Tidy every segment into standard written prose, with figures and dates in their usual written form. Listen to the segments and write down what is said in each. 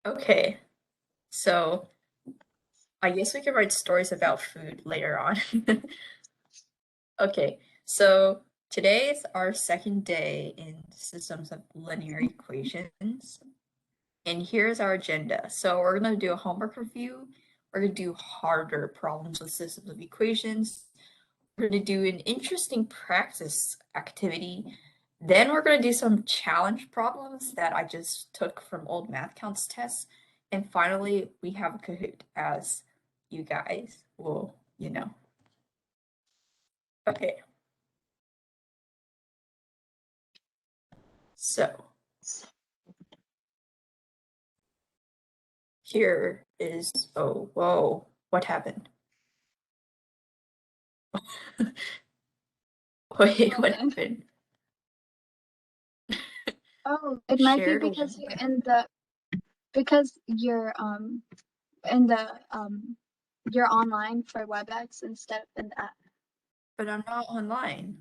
Okay, so I guess we can write stories about food later on. Okay, so today is our second day in systems of linear equations, and here's our agenda. So we're going to do a homework review. We're going to do harder problems with systems of equations. We're going to do an interesting practice activity. Then we're going to do some challenge problems that I just took from old math counts tests. And finally, we have a Kahoot, as you guys will, Okay, so here is, oh, whoa, what happened? Wait, what happened? Oh, it might be Shared because one, you're online for WebEx instead of in the app. but I'm not online.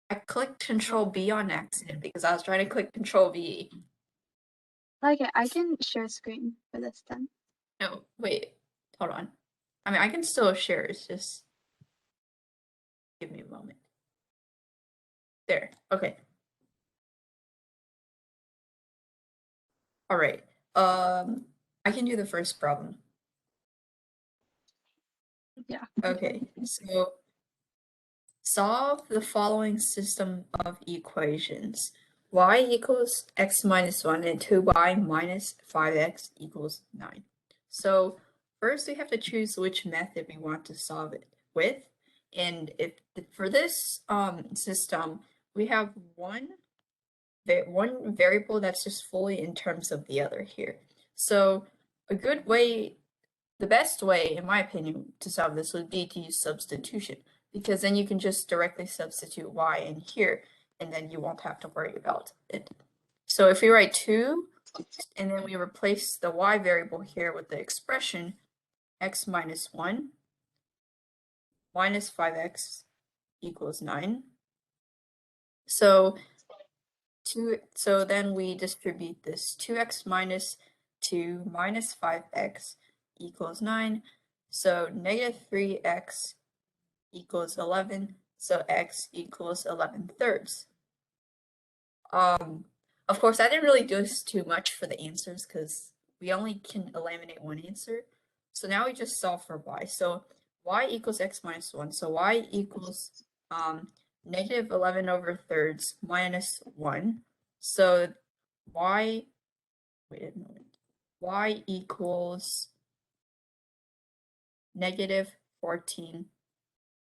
I clicked Control B on accident because I was trying to click Control V. Okay, I can share screen for this then. No, wait, hold on. I mean, I can still share, it's just give me a moment. There, okay. All right, I can do the first problem. Yeah. Okay, so solve the following system of equations. Y equals x minus 1 and 2y minus 5x equals 9. So first we have to choose which method we want to solve it with. And if for this system, we have one variable that's just fully in terms of the other here. So a good way, the best way, in my opinion, to solve this would be to use substitution, because then you can just directly substitute y in here, and then you won't have to worry about it. So if we write 2, and then we replace the y variable here with the expression x minus 1 minus 5x equals 9. So then we distribute this 2x minus 2 minus 5x equals 9. So negative 3x equals 11. So x equals 11 thirds. Of course, I didn't really do this too much for the answers because we only can eliminate one answer. So now we just solve for y. So y equals x minus 1. So y equals negative 11 over thirds minus 1. So y, wait a moment, y equals negative 14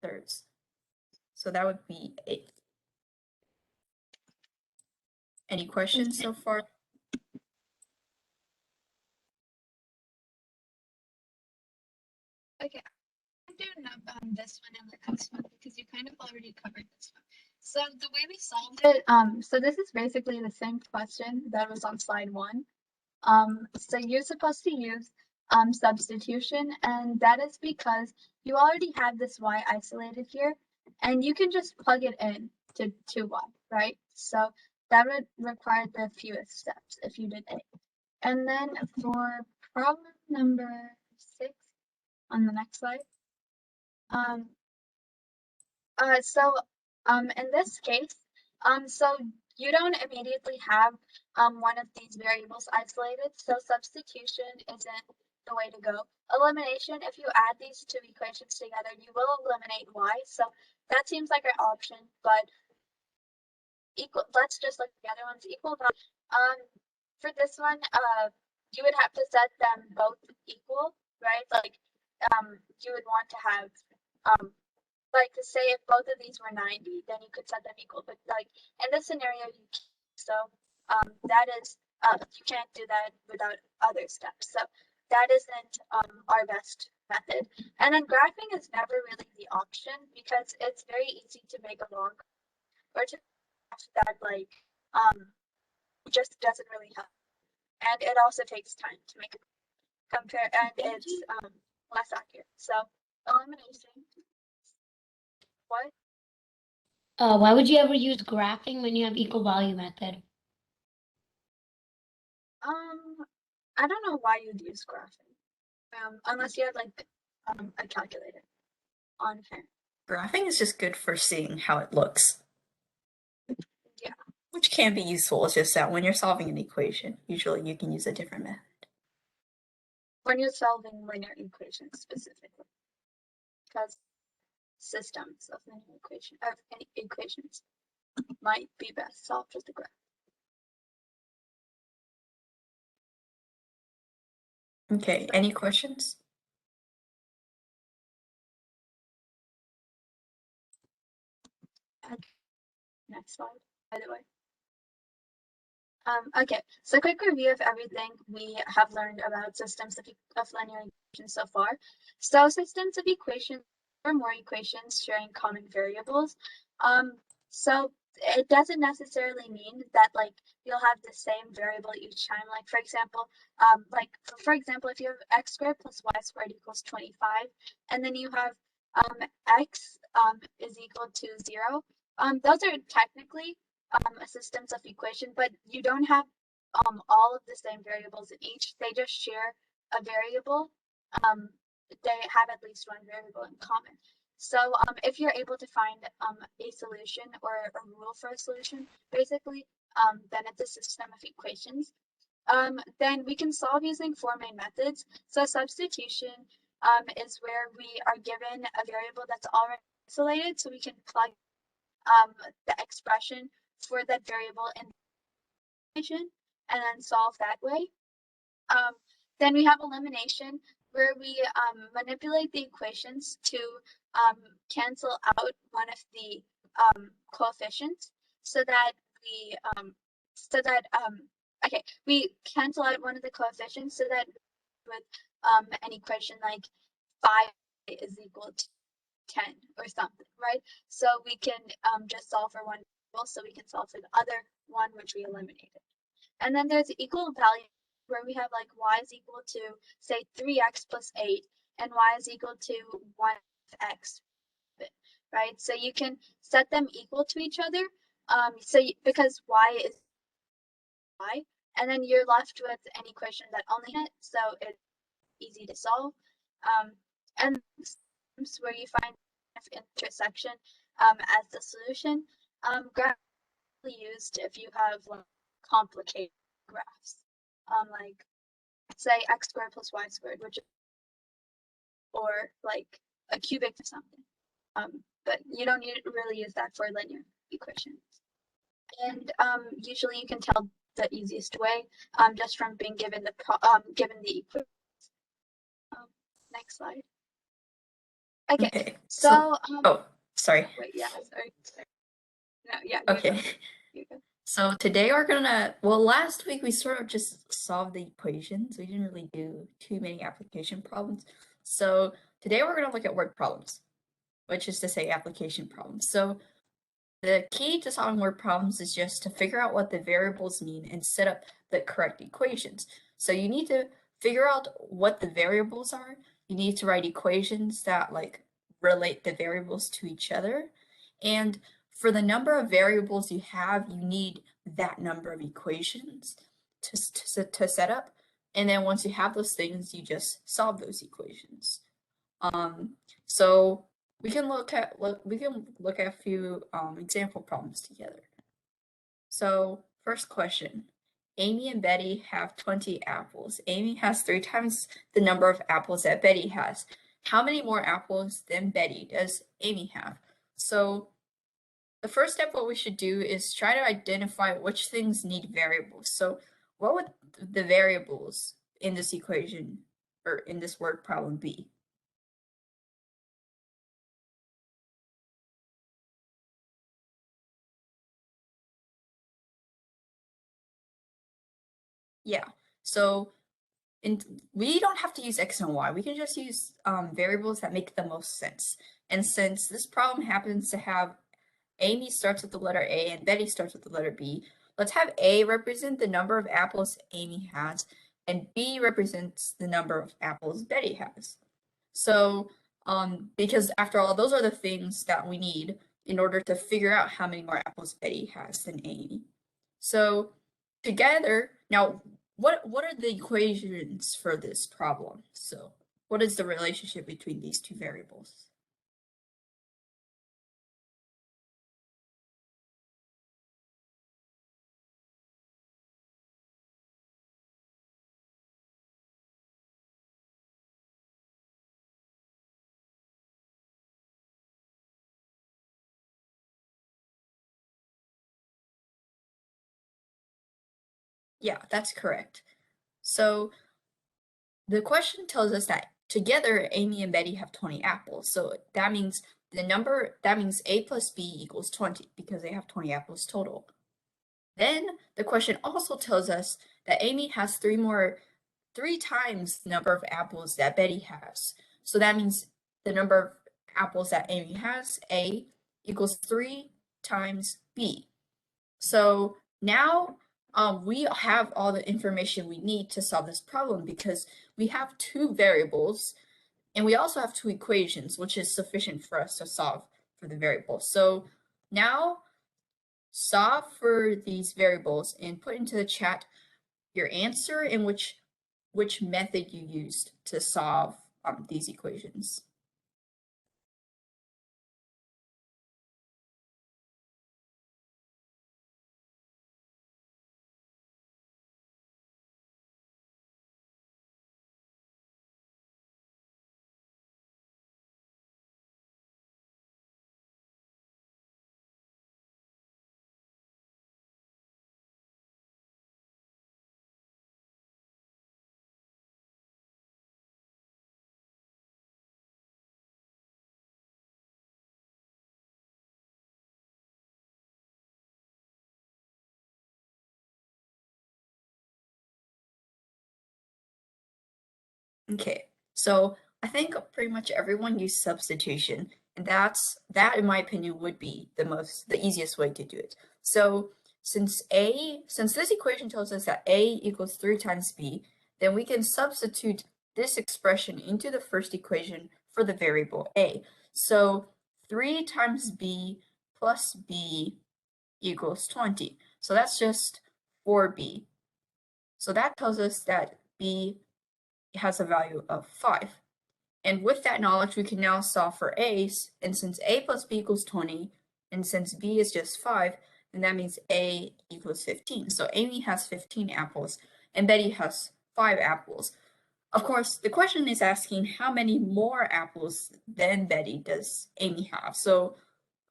thirds. So that would be 8. Any questions so far? Okay, I'm doing this one and the next one because you kind of already covered this one. So the way we solved it, so this is basically the same question that was on slide 1. So you're supposed to use substitution, and that is because you already have this y isolated here, and you can just plug it in to 2y, right? So that would require the fewest steps if you did A. And then for problem number 6 on the next slide, um, in this case, so you don't immediately have one of these variables isolated, so substitution isn't the way to go. Elimination, if you add these two equations together, you will eliminate y, so that seems like an option, but let's just look at the other ones. Equal value. For this one, you would have to set them both equal, right? Like, you would want to have, like, to say if both of these were 90, then you could set them equal. But like in this scenario, you can't. So that is, you can't do that without other steps. So that isn't our best method. And then graphing is never really the option because it's very easy to make a log or to that like just doesn't really help. And it also takes time to make a compare, and it's less accurate. So elimination. What? Why would you ever use graphing when you have equal value method? I don't know why you'd use graphing. Unless you had like a calculator on hand. Graphing is just good for seeing how it looks. Yeah. Which can be useful. It's just that when you're solving an equation, usually you can use a different method. When you're solving linear equations specifically, because systems of linear equations might be best solved with the graph. Okay, any questions? Okay. Next slide, by the way. Okay, so quick review of everything we have learned about systems of linear equations so far. So systems of equations or more equations sharing common variables. So it doesn't necessarily mean that like you'll have the same variable each time. Like for example, if you have x squared plus y squared equals 25, and then you have x is equal to 0. Those are technically systems of equation, but you don't have all of the same variables in each. They just share a variable. They have at least one variable in common. So if you're able to find a solution or a rule for a solution, basically, then it's a system of equations. Then we can solve using four main methods. So substitution is where we are given a variable that's already isolated, so we can plug the expression for that variable in the equation and then solve that way. Then we have elimination, where we manipulate the equations to cancel out one of the coefficients so that we cancel out one of the coefficients so that with an equation like 5 is equal to 10 or something, right? So we can just solve for one variable, so we can solve for the other one which we eliminated. And then there's equal value, where we have like y is equal to, say, 3x plus 8, and y is equal to 1x, right? So you can set them equal to each other, because y is y, and then you're left with an equation that only it, so it's easy to solve. And where you find intersection as the solution, graph used if you have like complicated graphs, like say x squared plus y squared, or like a cubic or something. But you don't really use that for linear equations. And usually you can tell the easiest way just from being given the equation. Next slide. Okay. So oh, sorry. Wait, yeah, sorry. No, yeah. Okay. You go. So today we're gonna, last week we sort of just solved the equations. We didn't really do too many application problems. So today we're gonna look at word problems, which is to say application problems. So the key to solving word problems is just to figure out what the variables mean and set up the correct equations. So you need to figure out what the variables are. You need to write equations that like relate the variables to each other. And for the number of variables you have, you need that number of equations to set up. And then once you have those things, you just solve those equations. So we can look at a few example problems together. So first question. Amy and Betty have 20 apples. Amy has 3 times the number of apples that Betty has. How many more apples than Betty does Amy have? So the first step, what we should do is try to identify which things need variables. So what would the variables in this equation or in this word problem be? Yeah, so we don't have to use x and y. We can just use variables that make the most sense. And since this problem happens to have Amy starts with the letter A and Betty starts with the letter B, let's have A represent the number of apples Amy has, and B represents the number of apples Betty has. So, because after all, those are the things that we need in order to figure out how many more apples Betty has than Amy. So together, now what are the equations for this problem? So what is the relationship between these two variables? Yeah, that's correct. So the question tells us that together Amy and Betty have 20 apples. So that means A plus B equals 20 because they have 20 apples total. Then the question also tells us that Amy has three times the number of apples that Betty has. So that means the number of apples that Amy has, A, equals 3 times B. So now we have all the information we need to solve this problem because we have two variables and we also have two equations, which is sufficient for us to solve for the variables. So now solve for these variables and put into the chat your answer and which method you used to solve these equations. Okay, so I think pretty much everyone used substitution, and that in my opinion would be the easiest way to do it. So since this equation tells us that A equals 3 times B, then we can substitute this expression into the first equation for the variable A. So 3 times B plus B equals 20. So that's just 4B. So that tells us that B has a value of 5. And with that knowledge, we can now solve for a's. And since a plus b equals 20, and since b is just 5, then that means a equals 15. So Amy has 15 apples, and Betty has 5 apples. Of course, the question is asking how many more apples than Betty does Amy have. So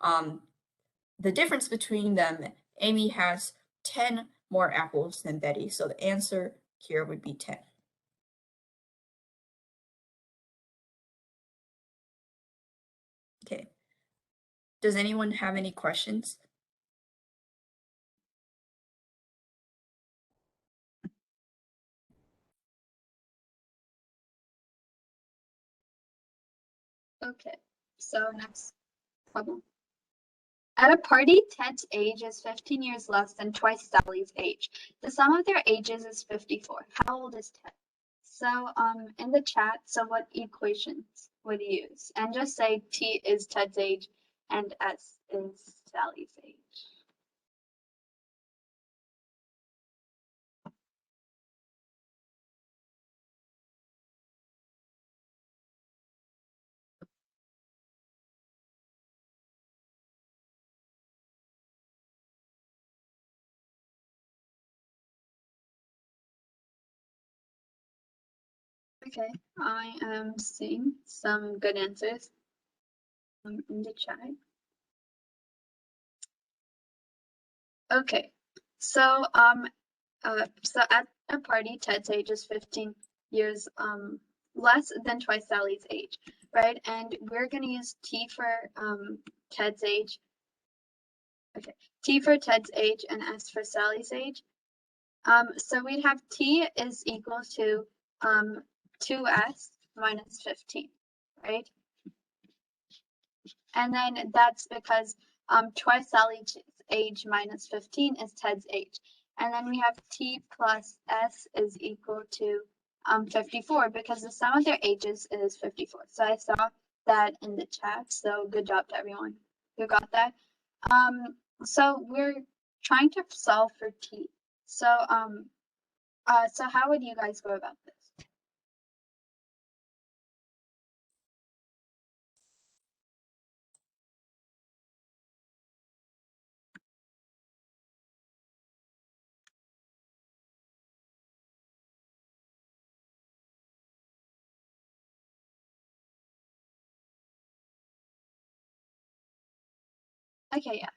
the difference between them, Amy has 10 more apples than Betty. So the answer here would be 10. Okay. Does anyone have any questions? Okay, so next problem. At a party, Ted's age is 15 years less than twice Sally's age. The sum of their ages is 54. How old is Ted? So in the chat, so what equations would you use? And just say T is Ted's age and S is Sally's age. Okay, I am seeing some good answers in the chat. Okay, so at a party, Ted's age is 15 years less than twice Sally's age, right? And we're gonna use T for Ted's age. Okay, T for Ted's age and S for Sally's age. So we'd have T is equal to 2S minus 15, right? And then that's because twice Sally's age minus 15 is Ted's age. And then we have T plus S is equal to 54 because the sum of their ages is 54. So I saw that in the chat. So good job to everyone who got that. So we're trying to solve for T. So So how would you guys go about this? Okay, yeah.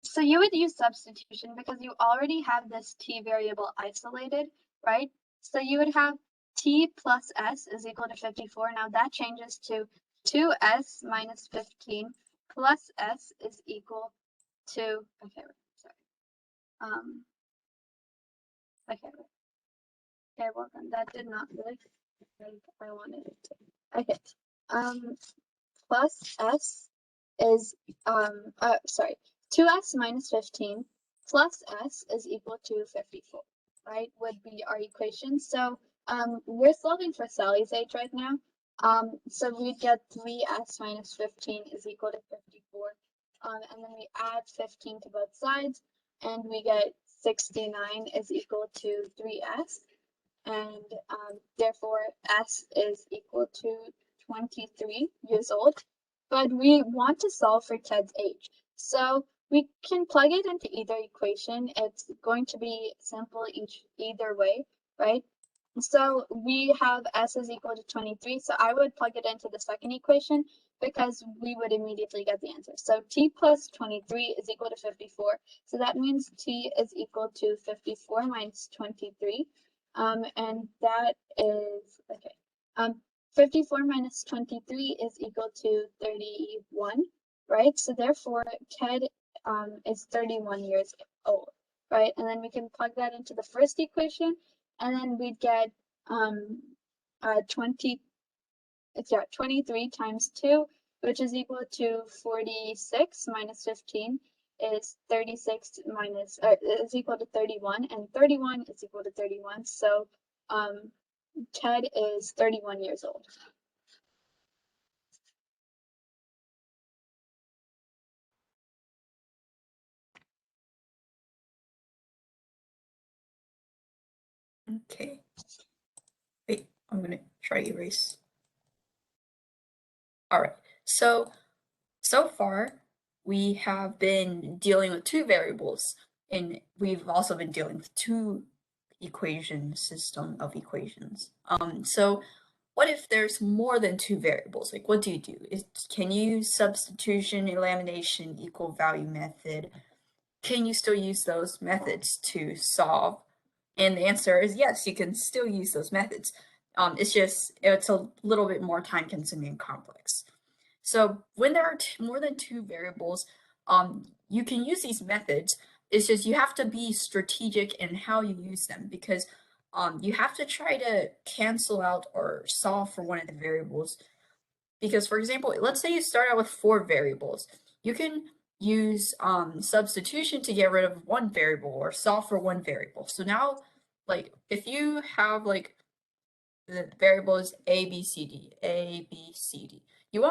So you would use substitution because you already have this t variable isolated, right? So you would have t plus s is equal to 54. Now that changes to 2s minus 15 plus s is equal to, okay, sorry. Okay, okay, well then that did not work like I wanted it to. Okay, plus s is, sorry, 2s minus 15 plus s is equal to 54, right, would be our equation. So we're solving for Sally's age right now. So we'd get 3s minus 15 is equal to 54. And then we add 15 to both sides, and we get 69 is equal to 3s. And therefore s is equal to 23 years old. But we want to solve for Ted's age. So we can plug it into either equation. It's going to be simple either way, right? So we have s is equal to 23. So I would plug it into the second equation because we would immediately get the answer. So t plus 23 is equal to 54. So that means t is equal to 54 minus 23. And that is, okay, 54 minus 23 is equal to 31, right? So therefore, Ted is 31 years old, right? And then we can plug that into the first equation, and then we'd get 23 times 2, which is equal to 46 minus 15 is 36 minus, is equal to 31, and 31 is equal to 31. So Ted is 31 years old. Okay. Wait, I'm gonna try to erase. All right. So far we have been dealing with two variables, and we've also been dealing with two equation system of equations. So what if there's more than two variables? Like, what do? Can you use substitution, elimination, equal value method? Can you still use those methods to solve? And the answer is yes, you can still use those methods. It's a little bit more time consuming and complex. So when there are more than two variables, you can use these methods. It's just you have to be strategic in how you use them, because you have to try to cancel out or solve for one of the variables. Because, for example, let's say you start out with 4 variables. You can use substitution to get rid of one variable or solve for one variable. So now, like, if you have, like, the variables A, B, C, D, A, B, C, D, you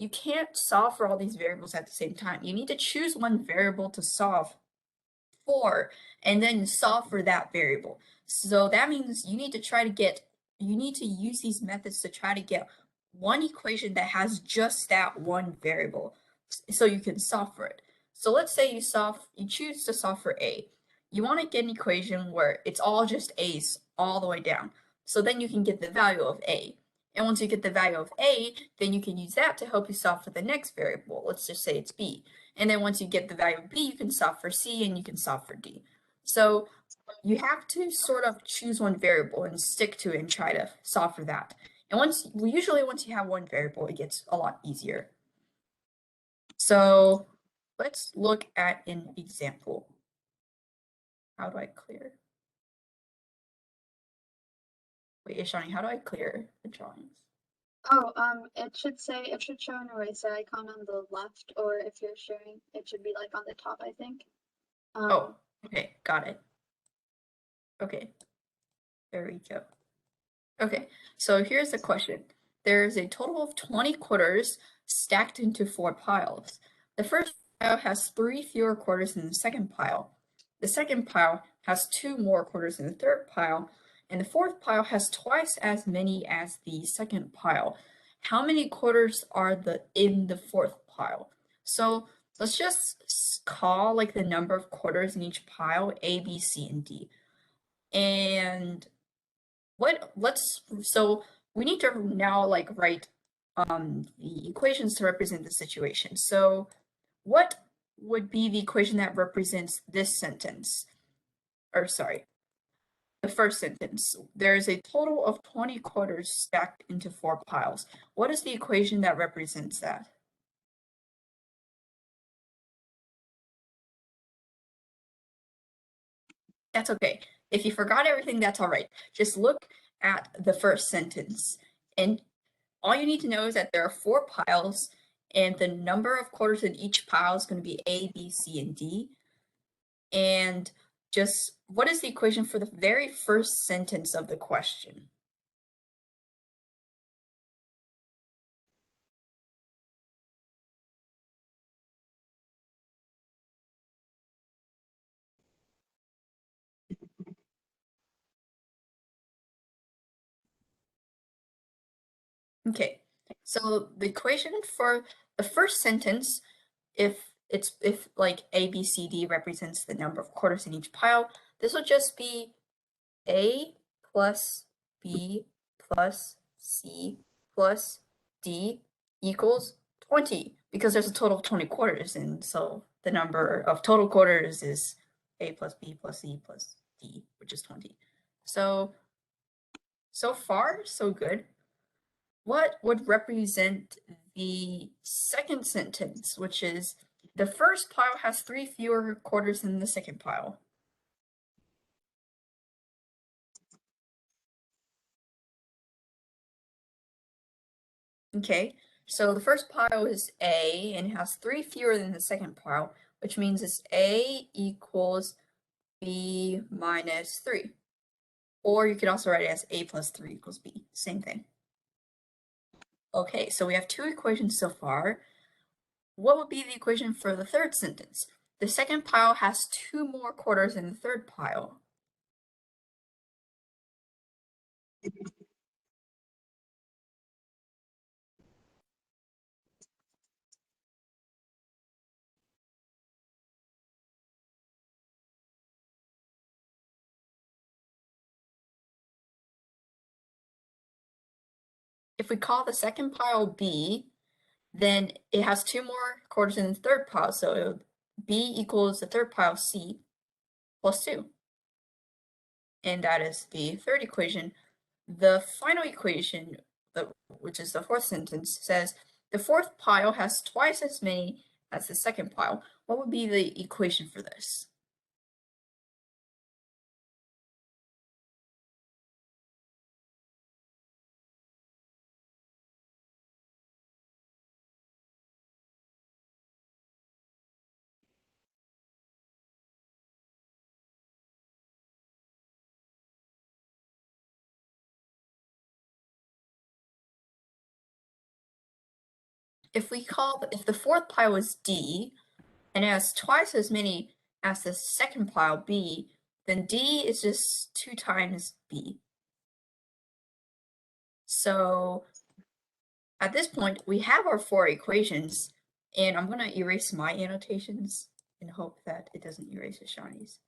can't solve for all these variables at the same time. You need to choose one variable to solve for, and then solve for that variable. So that means you need to use these methods to try to get one equation that has just that one variable, so you can solve for it. So let's say you choose to solve for A. You want to get an equation where it's all just A's all the way down. So then you can get the value of A. And once you get the value of A, then you can use that to help you solve for the next variable. Let's just say it's B. And then once you get the value of B, you can solve for C and you can solve for D. So you have to sort of choose one variable and stick to it and try to solve for that. And usually once you have one variable, it gets a lot easier. So let's look at an example. How do I clear? Wait, Ishani, how do I clear the drawings? Oh, it should show an eraser icon on the left, or if you're sharing, it should be like on the top, I think. Oh, okay, got it. Okay, there we go. Okay, so here's the question. There's a total of 20 quarters stacked into 4 piles. The first pile has 3 fewer quarters than the second pile. the second pile has 2 more quarters than the third pile, and the fourth pile has twice as many as the second pile. How many quarters are in the fourth pile? So let's just call like the number of quarters in each pile A, B, C, and D. And so we need to now like write the equations to represent the situation. So what would be the equation that represents this sentence? Or sorry, the first sentence. There is a total of 20 quarters stacked into 4 piles. What is the equation that represents that? That's okay. If you forgot everything, that's all right. Just look at the first sentence. And all you need to know is that there are 4 piles, and the number of quarters in each pile is going to be A, B, C, and D. And just what is the equation for the very first sentence of the question? Okay, so the equation for the first sentence, if like A, B, C, D represents the number of quarters in each pile, this will just be A plus B plus C plus D equals 20, because there's a total of 20 quarters, and so the number of total quarters is A plus B plus C plus D, which is 20. So far, so good. What would represent the second sentence, which is the first pile has 3 fewer quarters than the second pile? Okay, so the first pile is A and has 3 fewer than the second pile, which means it's A equals B minus 3. Or you could also write it as A plus 3 equals B, same thing. Okay, so we have 2 equations so far. What would be the equation for the third sentence? The second pile has 2 more quarters than the third pile. If we call the second pile B, then it has 2 more quarters in the third pile, so B equals the third pile C plus 2. And that is the third equation. The final equation, which is the fourth sentence, says the fourth pile has twice as many as the second pile. What would be the equation for this? If the fourth pile is D and it has twice as many as the second pile B, then D is just 2 times B. So at this point, we have our 4 equations, and I'm going to erase my annotations and hope that it doesn't erase Ashani's.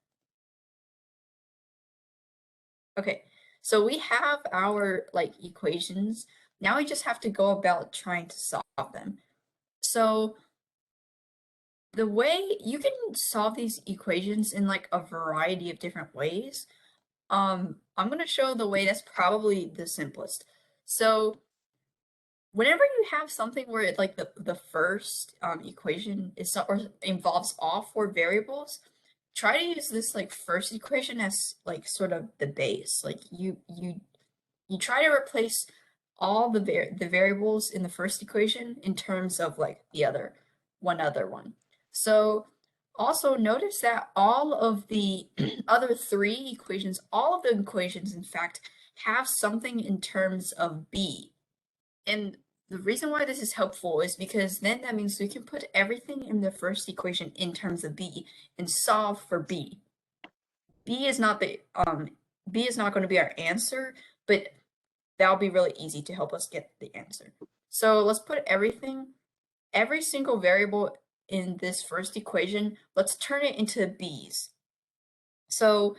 Okay, so we have our equations. Now we just have to go about trying to solve them. So the way you can solve these equations in a variety of different ways. I'm going to show the way that's probably the simplest. So whenever you have something where it, the first equation is or involves all 4 variables, try to use this first equation as sort of the base. You try to replace all the variables in the first equation in terms of the other one. So also notice that all of the other 3 equations, all of the equations in fact have something in terms of B. And the reason why this is helpful is because then that means we can put everything in the first equation in terms of B and solve for B. B is not going to be our answer, but that'll be really easy to help us get the answer. So let's put every single variable in this first equation, let's turn it into B's. So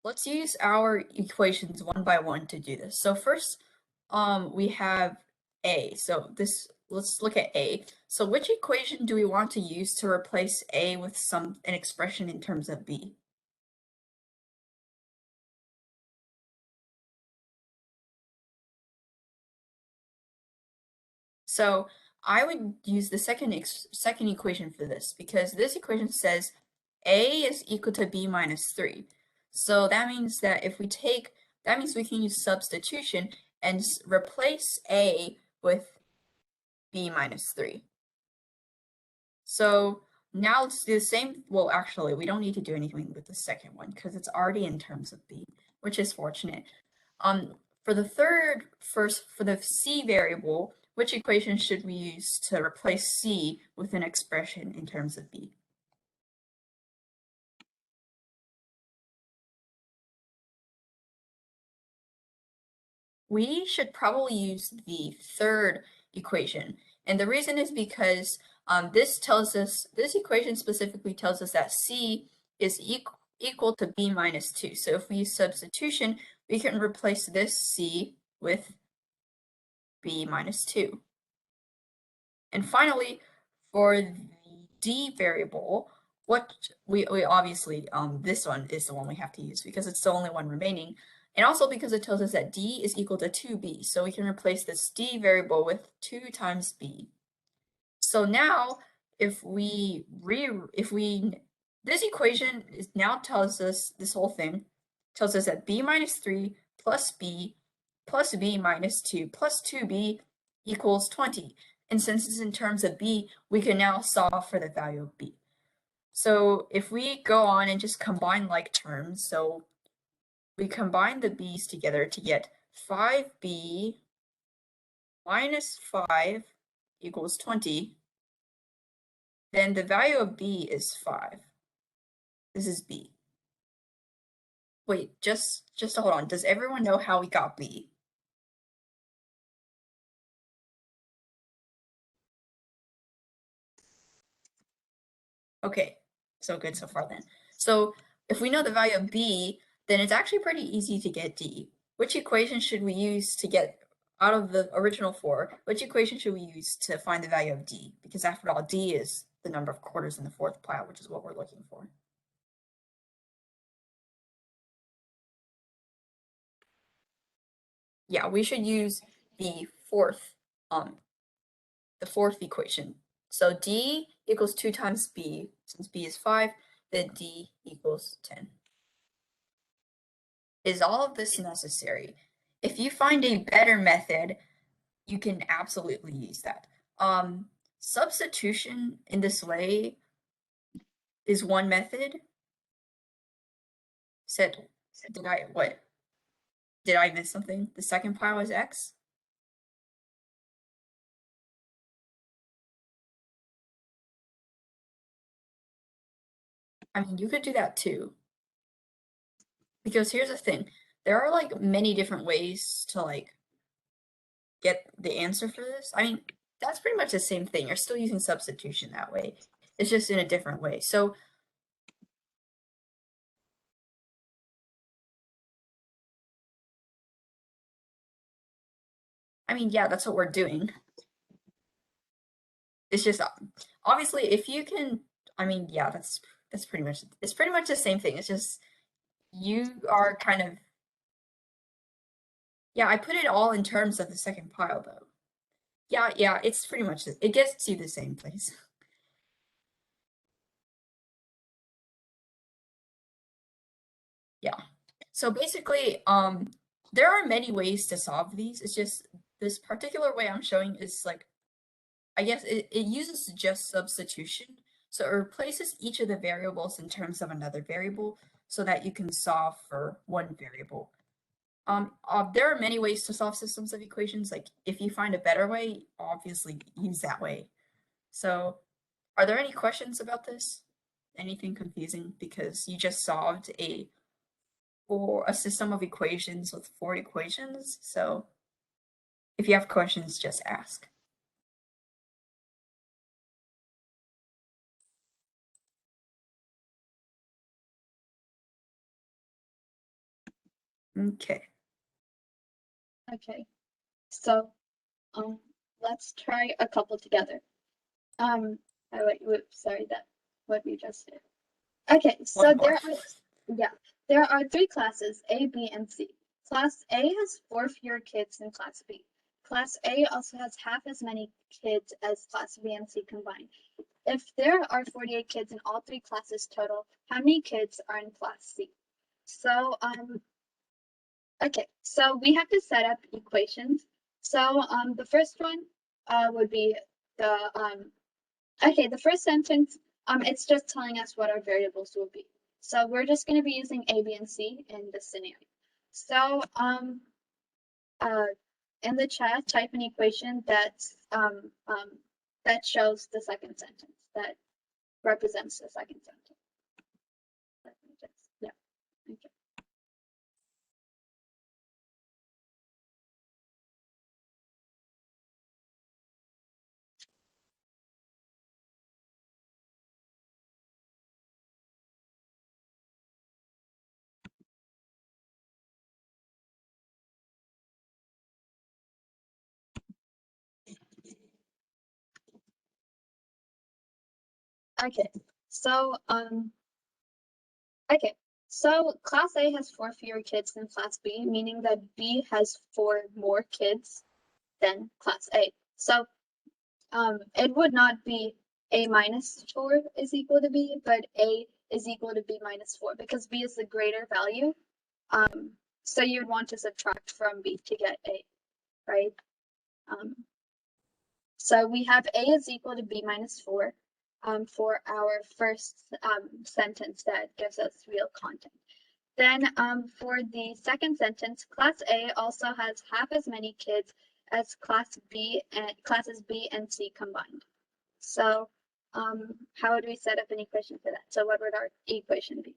let's use our equations one by one to do this. So first, we have A. So let's look at A. So which equation do we want to use to replace A with an expression in terms of B? So I would use the second equation for this, because this equation says A is equal to B minus 3. So that means that that means we can use substitution and replace A with B minus 3. So now let's do the same. Well, actually, we don't need to do anything with the second one because it's already in terms of B, which is fortunate. For the C variable, which equation should we use to replace C with an expression in terms of B? We should probably use the third equation. And the reason is because this equation specifically tells us that C is equal to B minus 2. So if we use substitution, we can replace this C with B minus 2. And finally, for the D variable, what we obviously, this one is the one we have to use because it's the only one remaining. And also because it tells us that D is equal to 2B. So we can replace this D variable with 2 times B. So now this equation now tells us, this whole thing tells us that B minus 3 plus B minus 2 plus 2B equals 20. And since it's in terms of B, we can now solve for the value of B. So if we go on and just combine like terms, so we combine the B's together to get 5B minus 5 equals 20, then the value of B is 5. This is B. Wait, just hold on. Does everyone know how we got B? Okay, so good so far then. So if we know the value of B, then it's actually pretty easy to get D. Which equation should we use to get out of the original 4? Which equation should we use to find the value of D? Because after all, D is the number of quarters in the fourth pile, which is what we're looking for. Yeah, we should use the fourth equation. So D equals 2 times B. Since B is 5, then D equals 10. Is all of this necessary? If you find a better method, you can absolutely use that. Substitution in this way is one method. Did I miss something? The second pile is X? I mean, you could do that too. Because here's the thing, there are like many different ways to like get the answer for this. I mean, that's pretty much the same thing. You're still using substitution that way. It's just in a different way. So I mean, yeah, that's what we're doing. It's just obviously if you can, I mean, yeah, it's pretty much the same thing. It's just you are kind of, yeah, I put it all in terms of the second pile though. Yeah, it's pretty much, it gets to the same place. Yeah. So basically, there are many ways to solve these. It's just this particular way I'm showing is like, I guess it uses just substitution. So it replaces each of the variables in terms of another variable so that you can solve for one variable. There are many ways to solve systems of equations. Like if you find a better way, obviously use that way. So are there any questions about this? Anything confusing? Because you just solved a for a system of equations with 4 equations. So if you have questions, just ask. Okay. Okay, so let's try a couple together. Oh wait, whoops, sorry, that what we just did. Okay, so One more. there are 3 classes, A, B, and C. Class A has 4 fewer kids than Class B. Class A also has half as many kids as Class B and C combined. If there are 48 kids in all 3 classes total, how many kids are in Class C? So, okay, so we have to set up equations. So, the first one, would be the, okay, the first sentence, it's just telling us what our variables will be. So we're just going to be using A, B, and C in this scenario. So, in the chat, type an equation that's, that shows the second sentence, that represents the second sentence. Let me just, yeah, okay. Okay, so, okay, so Class A has 4 fewer kids than Class B, meaning that B has 4 more kids than Class A. So, it would not be A minus 4 is equal to B, but A is equal to B minus 4 because B is the greater value. So you would want to subtract from B to get A, right? So we have A is equal to B minus 4 for our first sentence that gives us real content. Then for the second sentence, Class A also has half as many kids as Class B and classes B and C combined. So how would we set up an equation for that? So what would our equation be?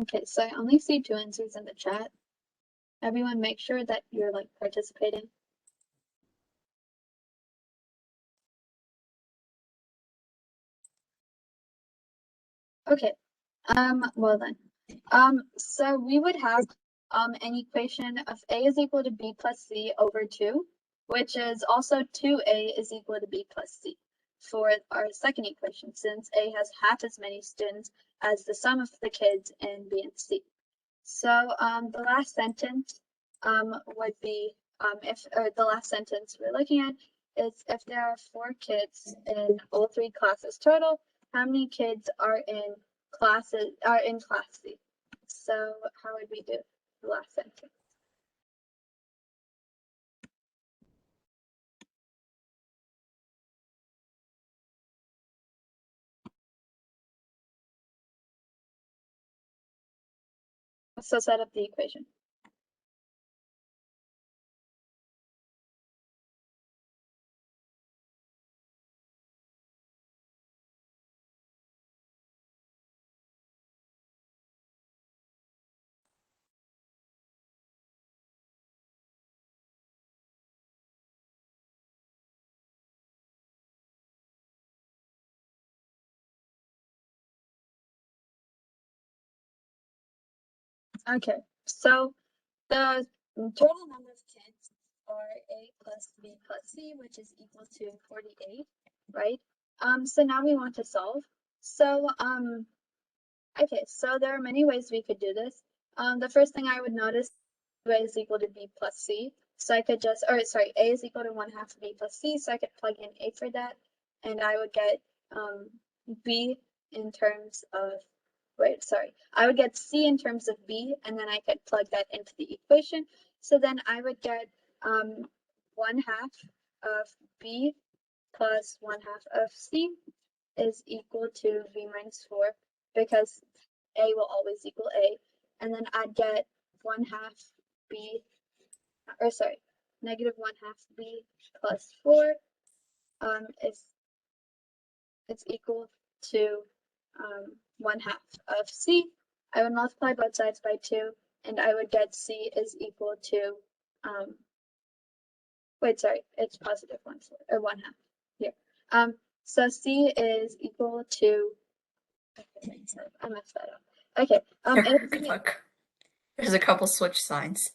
Okay, so I only see 2 answers in the chat. Everyone make sure that you're like participating. Okay, well then, so we would have an equation of A is equal to B plus C over 2, which is also 2A is equal to B plus C for our second equation, since A has half as many students as the sum of the kids in B and C. So the last sentence would be if the last sentence we're looking at is if there are 4 kids in all 3 classes total, how many kids are in class C? So how would we do the last sentence? So set up the equation. Okay, so the total number of kids are A plus B plus C, which is equal to 48, right? So now we want to solve. So, okay, so there are many ways we could do this. The first thing I would notice, A is equal to B plus C. So I could just, or sorry, A is equal to 1/2 B plus C. So I could plug in A for that. And I would get B in terms of, wait, sorry. I would get C in terms of B, and then I could plug that into the equation. So then I would get 1/2 of B plus 1/2 of C is equal to B minus 4, because A will always equal A. And then I'd get 1/2 B, or sorry, negative 1/2 B plus 4 is it's equal to 1/2 of C. I would multiply both sides by 2, and I would get C is equal to, wait, sorry, it's positive 1/4, or 1/2 here. So C is equal to, okay, I messed that up. Okay, Good luck. There's a couple switch signs.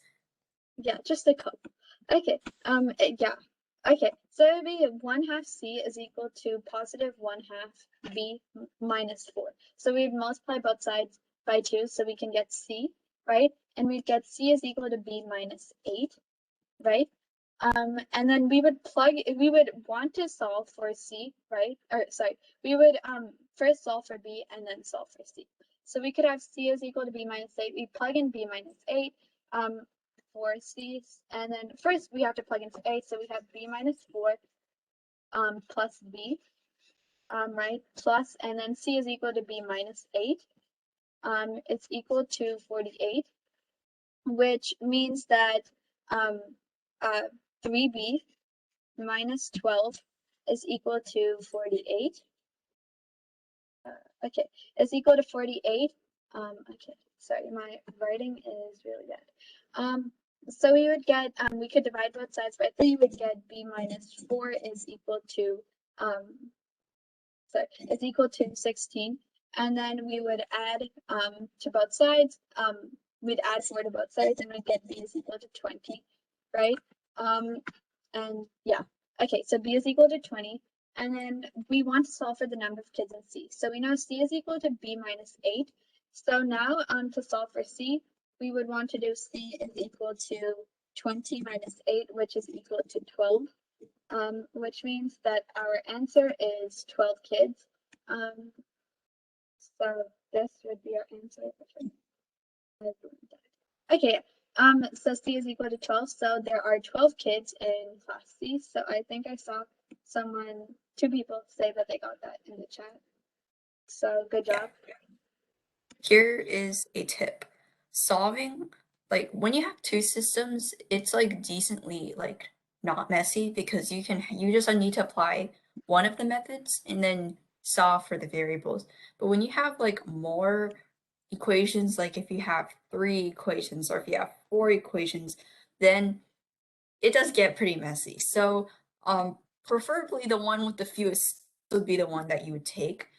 Yeah, just a couple. Okay, yeah. Okay, so it would be 1/2 C is equal to positive 1/2 B minus 4. So we'd multiply both sides by 2 so we can get C, right? And we'd get C is equal to B minus 8, right? And then we would want to solve for C, right? Or sorry, we would first solve for B and then solve for C. So we could have C is equal to B minus 8. We plug in B minus 8 for C, and then first we have to plug in for A, so we have B minus 4 plus B, right? Plus, and then C is equal to B minus 8. It's equal to 48, which means that 3B minus 12 is equal to 48. Okay, is equal to 48. Okay, sorry, my writing is really bad. So we would get, we could divide both sides by 3, we would get B minus 4 is equal to, sorry, is equal to 16. And then we would add to both sides, we'd add 4 to both sides, and we'd get B is equal to 20, right? And yeah, okay, so B is equal to 20. And then we want to solve for the number of kids in C. So we know C is equal to B minus 8. So now to solve for C, we would want to do C is equal to 20 minus 8, which is equal to 12, which means that our answer is 12 kids. So this would be our answer. Okay, so C is equal to 12, so there are 12 kids in class C. So I think I saw two people say that they got that in the chat. So good job. Here is a tip. Solving, like when you have two systems, it's like decently like not messy because you just need to apply one of the methods and then solve for the variables. But when you have like more equations, like if you have 3 equations or if you have 4 equations, then it does get pretty messy. So preferably the one with the fewest would be the one that you would take.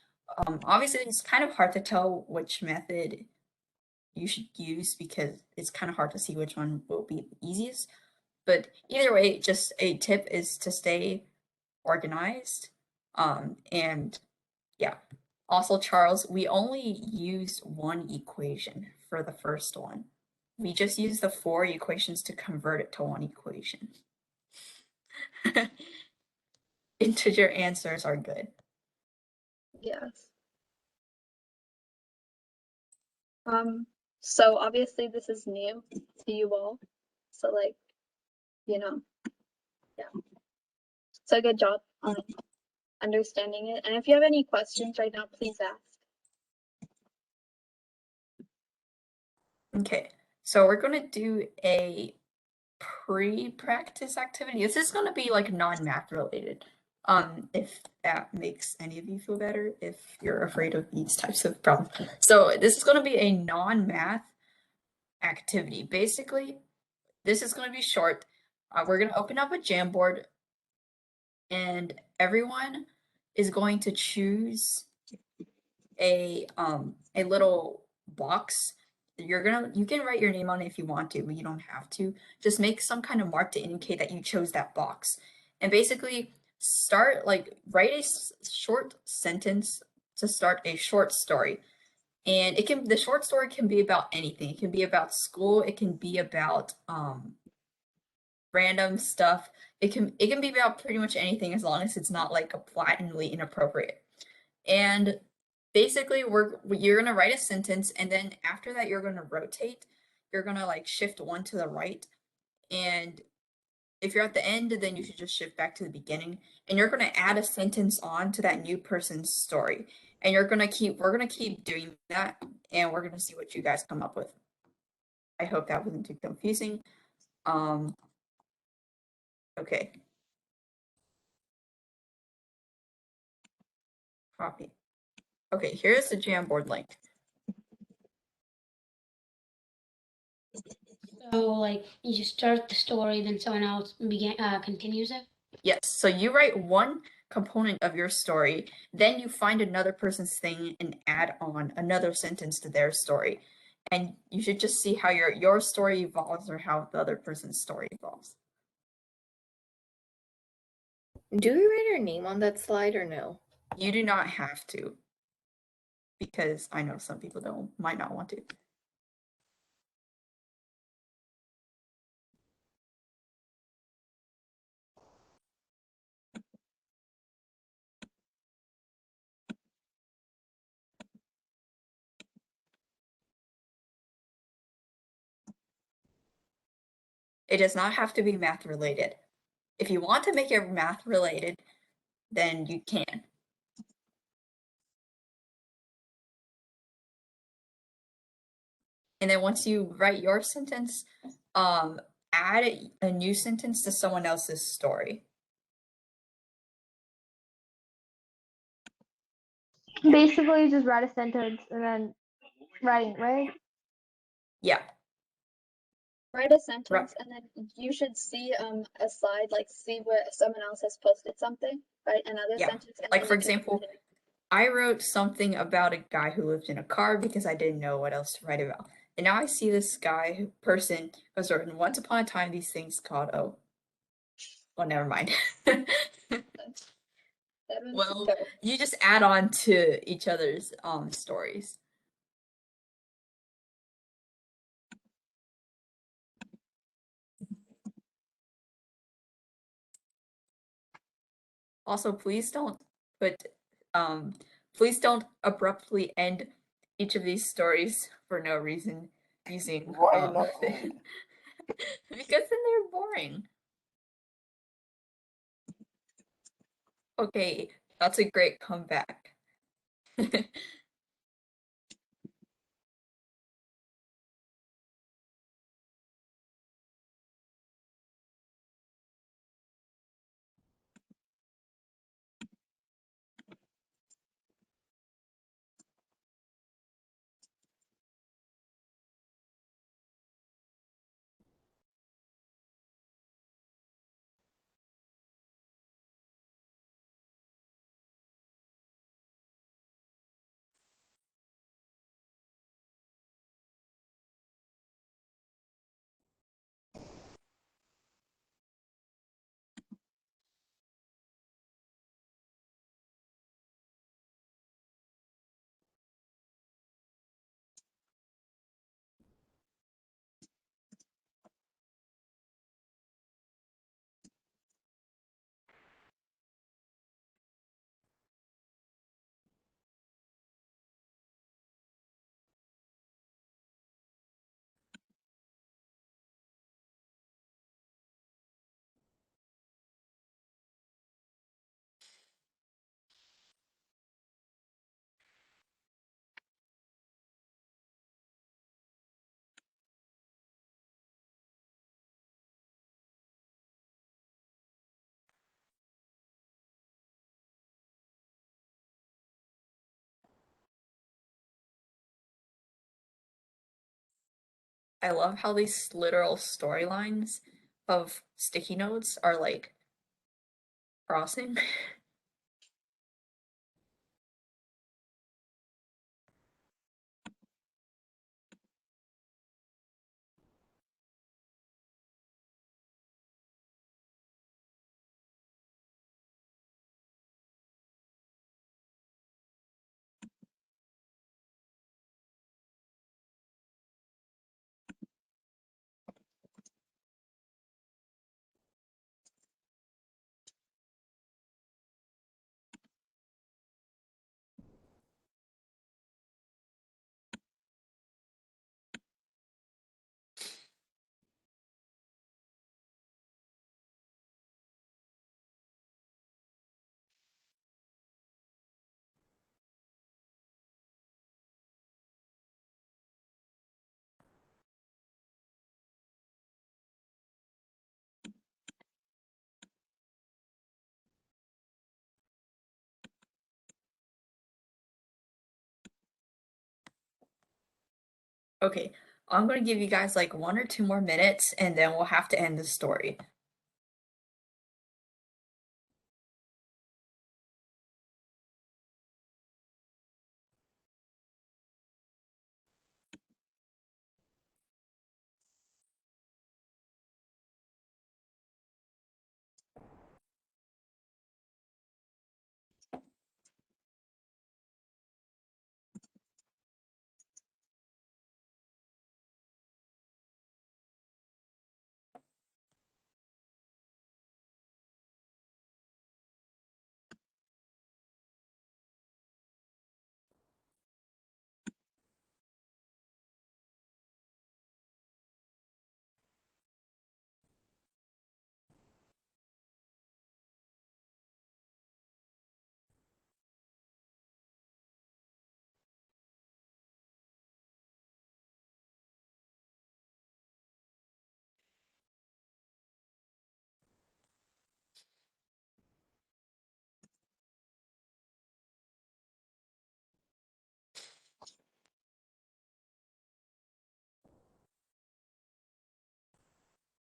Obviously, it's kind of hard to tell which method you should use because it's kind of hard to see which one will be the easiest. But either way, just a tip is to stay organized. And yeah. Also, Charles, we only used one equation for the first one. We just used the 4 equations to convert it to one equation. Integer answers are good. Yes. So obviously this is new to you all. So like, yeah. So good job on understanding it. And if you have any questions right now, please ask. Okay, so we're going to do a pre-practice activity. This is going to be like non-math related. If that makes any of you feel better, if you're afraid of these types of problems. So this is going to be a non-math activity. Basically, this is going to be short. We're going to open up a Jamboard and everyone is going to choose a little box. you can write your name on it if you want to, but you don't have to. Just make some kind of mark to indicate that you chose that box. And basically write a short sentence to start a short story. And the short story can be about anything. It can be about school, it can be about random stuff. It can be about pretty much anything as long as it's not like blatantly inappropriate. And basically you're gonna write a sentence, and then after that you're gonna rotate. You're gonna like shift one to the right, and if you're at the end, then you should just shift back to the beginning, and you're gonna add a sentence on to that new person's story. And we're gonna keep doing that, and we're gonna see what you guys come up with. I hope that wasn't too confusing. Okay. Copy. Okay, here's the Jamboard link. So, like, you just start the story, then someone else continues it? Yes, so you write one component of your story, then you find another person's thing and add on another sentence to their story. And you should just see how your story evolves or how the other person's story evolves. Do we write our name on that slide or no? You do not have to, because I know some people might not want to. It does not have to be math related. If you want to make it math related, then you can. And then once you write your sentence, add a new sentence to someone else's story. Basically, just write a sentence and then writing, right? Yeah. Write a sentence and then you should see a slide, like see where someone else has posted something, right? Another sentence. And like for example, I wrote something about a guy who lived in a car because I didn't know what else to write about. And now I see this person was written once upon a time these things called never mind. Well, you just add on to each other's stories. Also, please don't abruptly end each of these stories for no reason using because then they're boring. Okay, that's a great comeback. I love how these literal storylines of sticky notes are like crossing. Okay, I'm gonna give you guys like 1 or 2 more minutes, and then we'll have to end the story.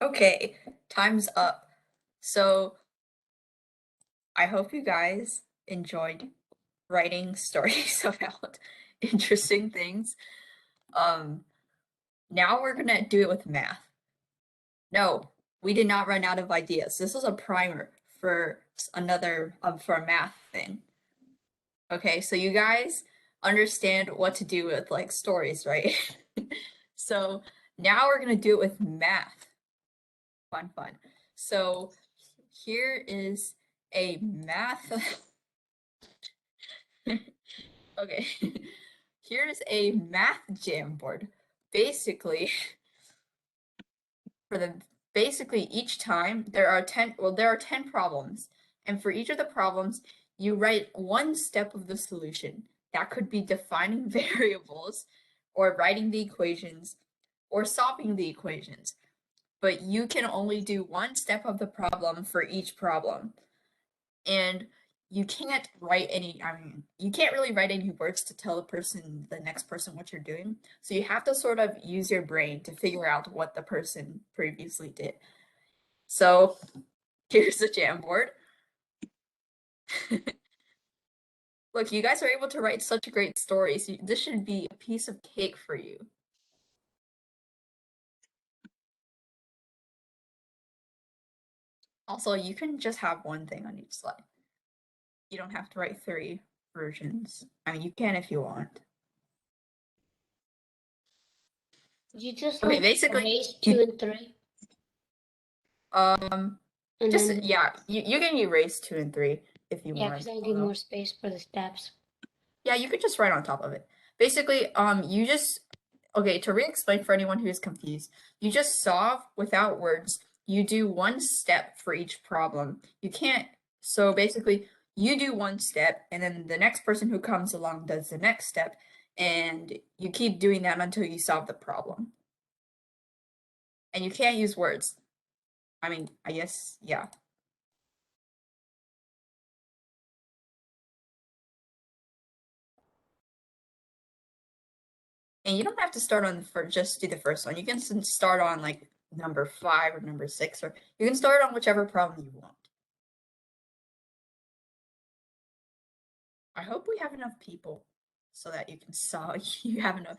Okay, time's up. So I hope you guys enjoyed writing stories about interesting things. Now we're gonna do it with math. No, we did not run out of ideas. This was a primer for another for a math thing. Okay, so you guys understand what to do with like stories, right? So now we're gonna do it with math. Fun, fun. So here is a math. Okay, here's a math Jamboard. Basically, basically each time there are 10 problems, and for each of the problems you write one step of the solution. That could be defining variables or writing the equations or solving the equations, but you can only do one step of the problem for each problem. And you can't write any, you can't really write any words to tell the next person what you're doing. So you have to sort of use your brain to figure out what the person previously did. So here's the Jamboard. Look, you guys are able to write such great stories. This should be a piece of cake for you. Also, you can just have one thing on each slide. You don't have to write 3 versions. I mean, you can if you want. You just Okay, like basically, erase 2 and 3, and just then yeah, you can erase 2 and 3 if you yeah, want. because that'll give more space for the steps. Yeah, you could just write on top of it. Basically, you just okay, to re-explain for anyone who is confused, you just solve without words. You do one step for each problem. You can't, so basically, you do one step, and then the next person who comes along does the next step, and you keep doing that until you solve the problem. And you can't use words. I mean, I guess, yeah. And you don't have to start on just do the first one. You can start on like number 5 or number 6, or you can start on whichever problem you want. I hope we have enough people so that you can solve. You have enough.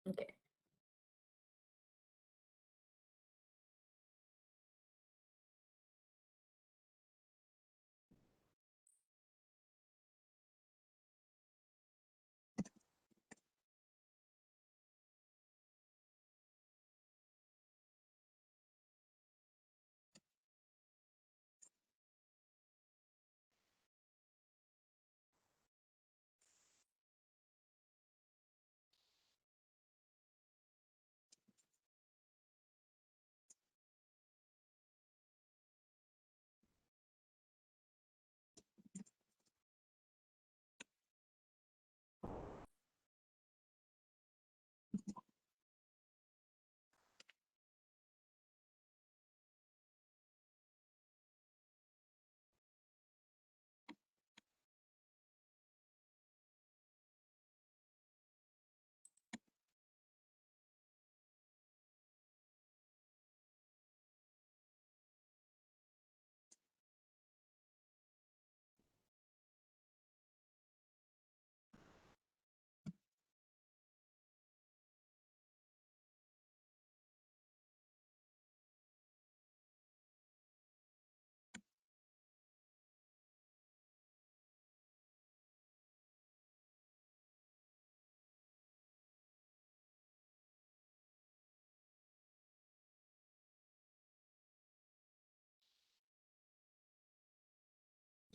Okay.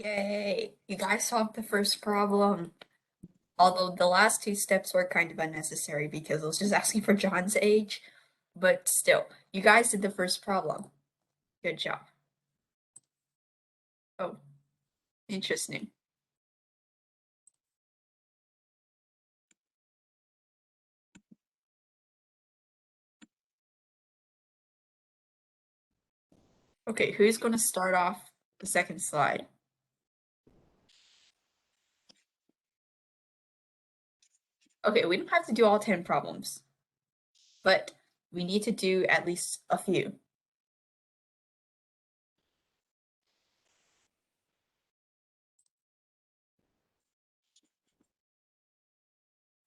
Yay! You guys solved the first problem. Although the last two steps were kind of unnecessary because it was just asking for John's age. But still, you guys did the first problem. Good job. Oh, interesting. Okay, who's going to start off the second slide? Okay, we don't have to do all 10 problems, but we need to do at least a few.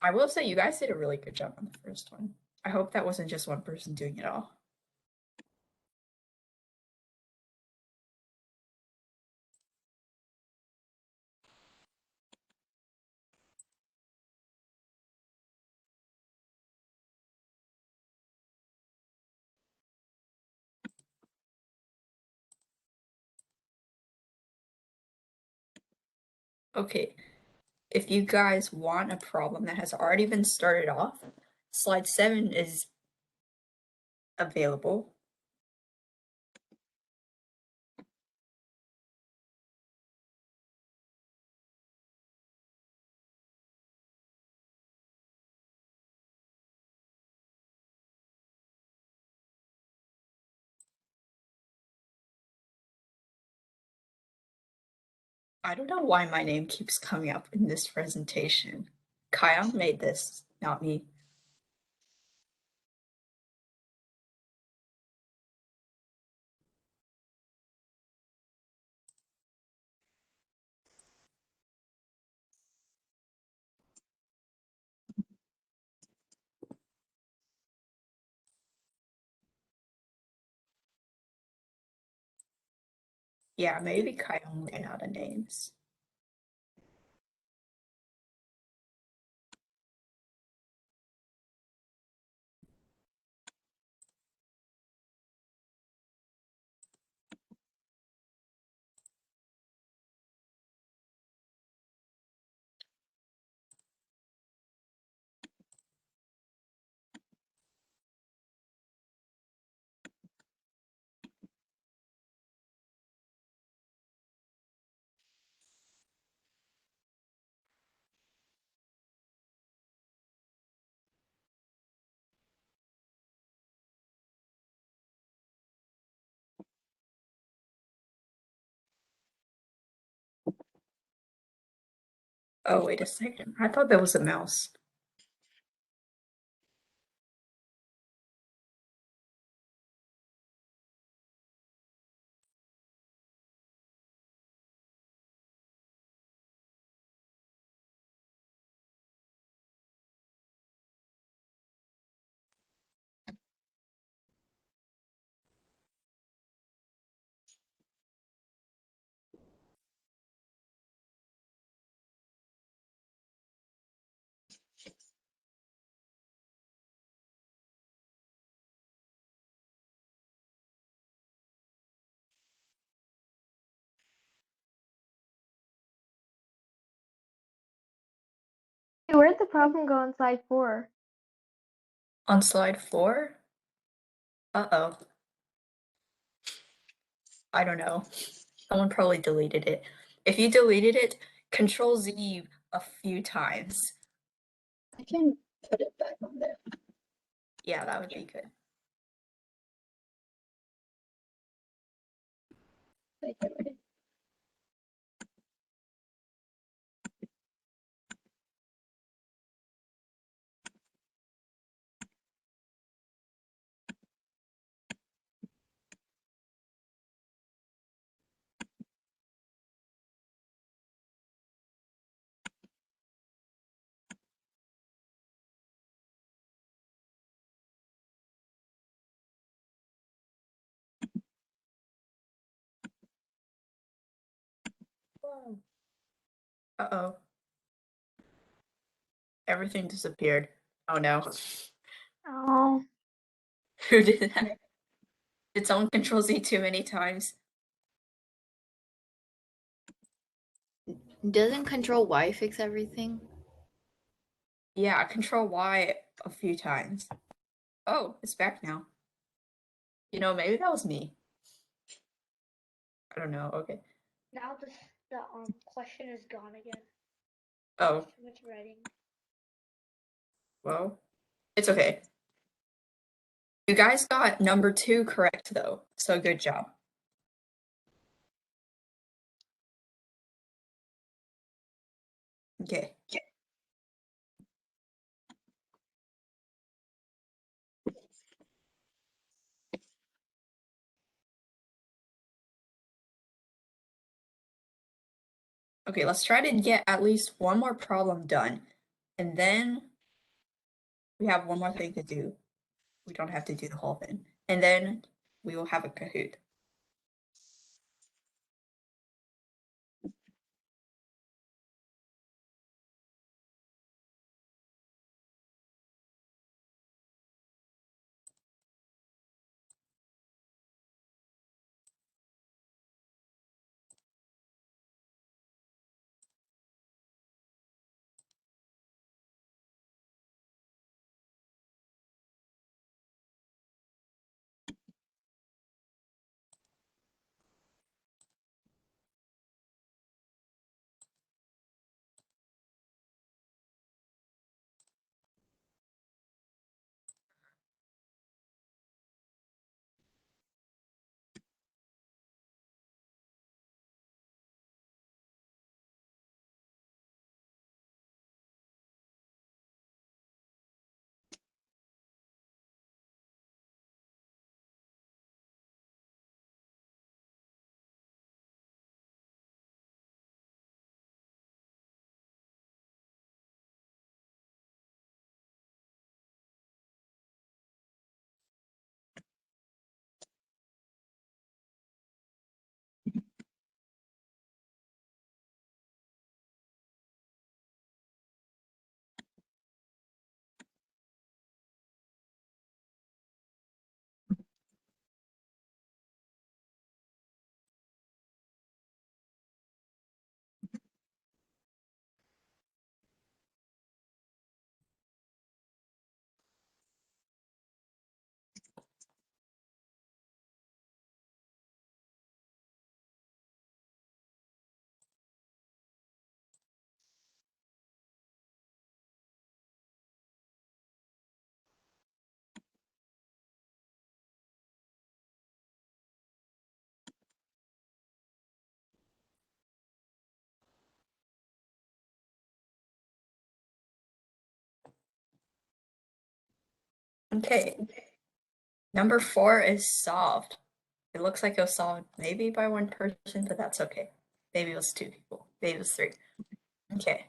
I will say you guys did a really good job on the first one. I hope that wasn't just one person doing it all. Okay, if you guys want a problem that has already been started off, slide 7 is available. I don't know why my name keeps coming up in this presentation. Kion made this, not me. Yeah, maybe Kion ran out of names. Oh, wait a second. I thought that was a mouse. Hey, where'd the problem go on slide 4? On slide 4? Uh-oh. I don't know. Someone probably deleted it. If you deleted it, Control Z a few times. I can put it back on there. Yeah, that would be good. Like, get rid of- Uh-oh. Everything disappeared. Oh no. Oh, Who did that? Did someone Control Z too many times? Doesn't Control Y fix everything? Yeah, Control Y a few times. Oh, it's back now. You know, maybe that was me. I don't know. Okay. Now the question is gone again. Oh, Too much writing. well, it's okay. You guys got number 2 correct though, so good job. Okay. Okay, let's try to get at least one more problem done. And then we have one more thing to do. We don't have to do the whole thing. And then we will have a Kahoot. Okay. Number 4 is solved. It looks like it was solved maybe by one person, but that's okay. Maybe it was 2 people. Maybe it was 3. Okay.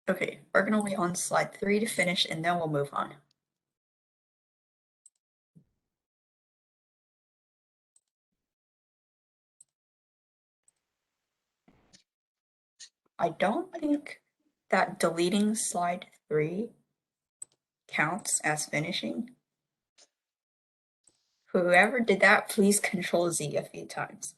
Okay, we're gonna wait on slide 3 to finish and then we'll move on. I don't think that deleting slide 3 counts as finishing. Whoever did that, please Control Z a few times.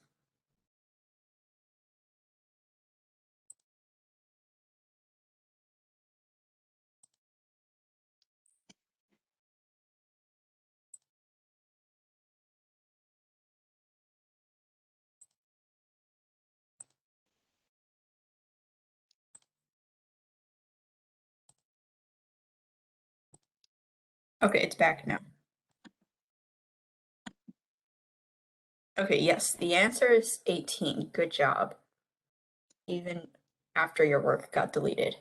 Okay, it's back now. Okay, yes, the answer is 18. Good job. Even after your work got deleted.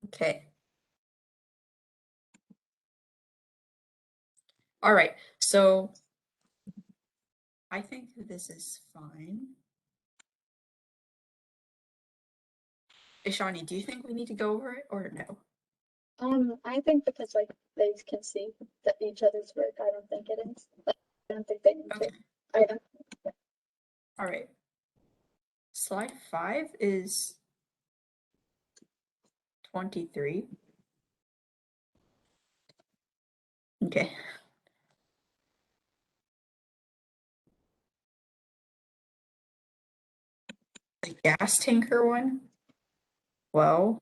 Okay. All right, so I think this is fine. Ishani, do you think we need to go over it or no? I think because like they can see that each other's work, I don't think it is. Like, I don't think they need to. Okay. I don't. All right. Slide 5 is 23. Okay. The gas tanker one? Well.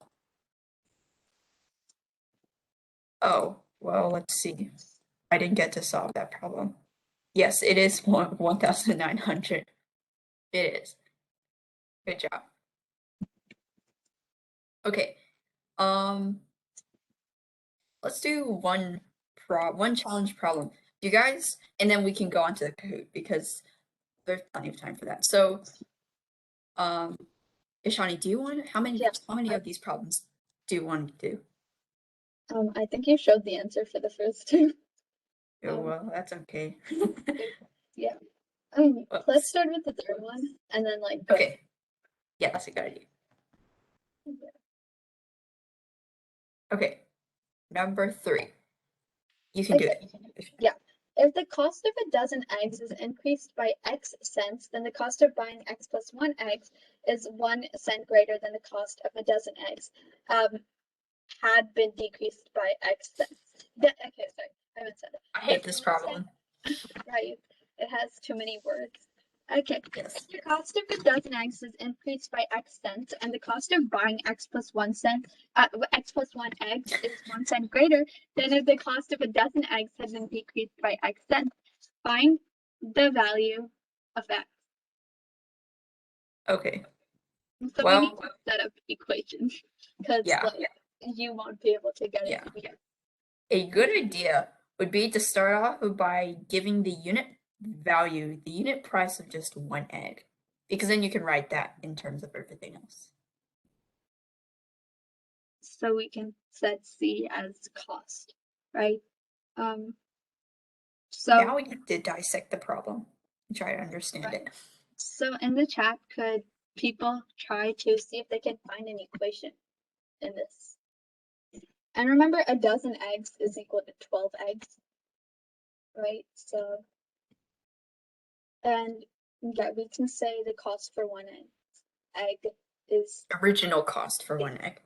Oh, well, let's see. I didn't get to solve that problem. Yes, it is 1,900. It is. Good job. Okay. Let's do one challenge problem. You guys, and then we can go on to the Kahoot because there's plenty of time for that. So, Ishani, do you want how many of these problems do you want to do? I think you showed the answer for the first two. Oh, well, that's okay. Yeah. Well, Let's start with the third one and then like go. okay. Yeah, that's a good idea. Okay. Number 3. You can do Okay. it. Yeah. If the cost of a dozen eggs is increased by X cents, then the cost of buying X plus 1 egg is 1 cent greater than the cost of a dozen eggs had been decreased by X cents. Okay, sorry. I haven't said it. I hate this problem. Right. It has too many words. Okay. Yes. If the cost of a dozen eggs is increased by X cents and the cost of buying X plus 1 cent, X plus 1 eggs is 1 cent greater than if the cost of a dozen eggs has been decreased by X cents, find the value of X. Okay. So Well, we need to set up equations because yeah. you won't be able to get Yeah. it here. A good idea would be to start off by giving the unit value, the unit price of just 1 egg, because then you can write that in terms of everything else. So we can set C as cost, right? So Now we have to dissect the problem and try to understand it. So in the chat, could people try to see if they can find an equation in this? And remember, a dozen eggs is equal to 12 eggs, right? So, and yeah, we can say the cost for 1 egg is, Original cost for 1 egg.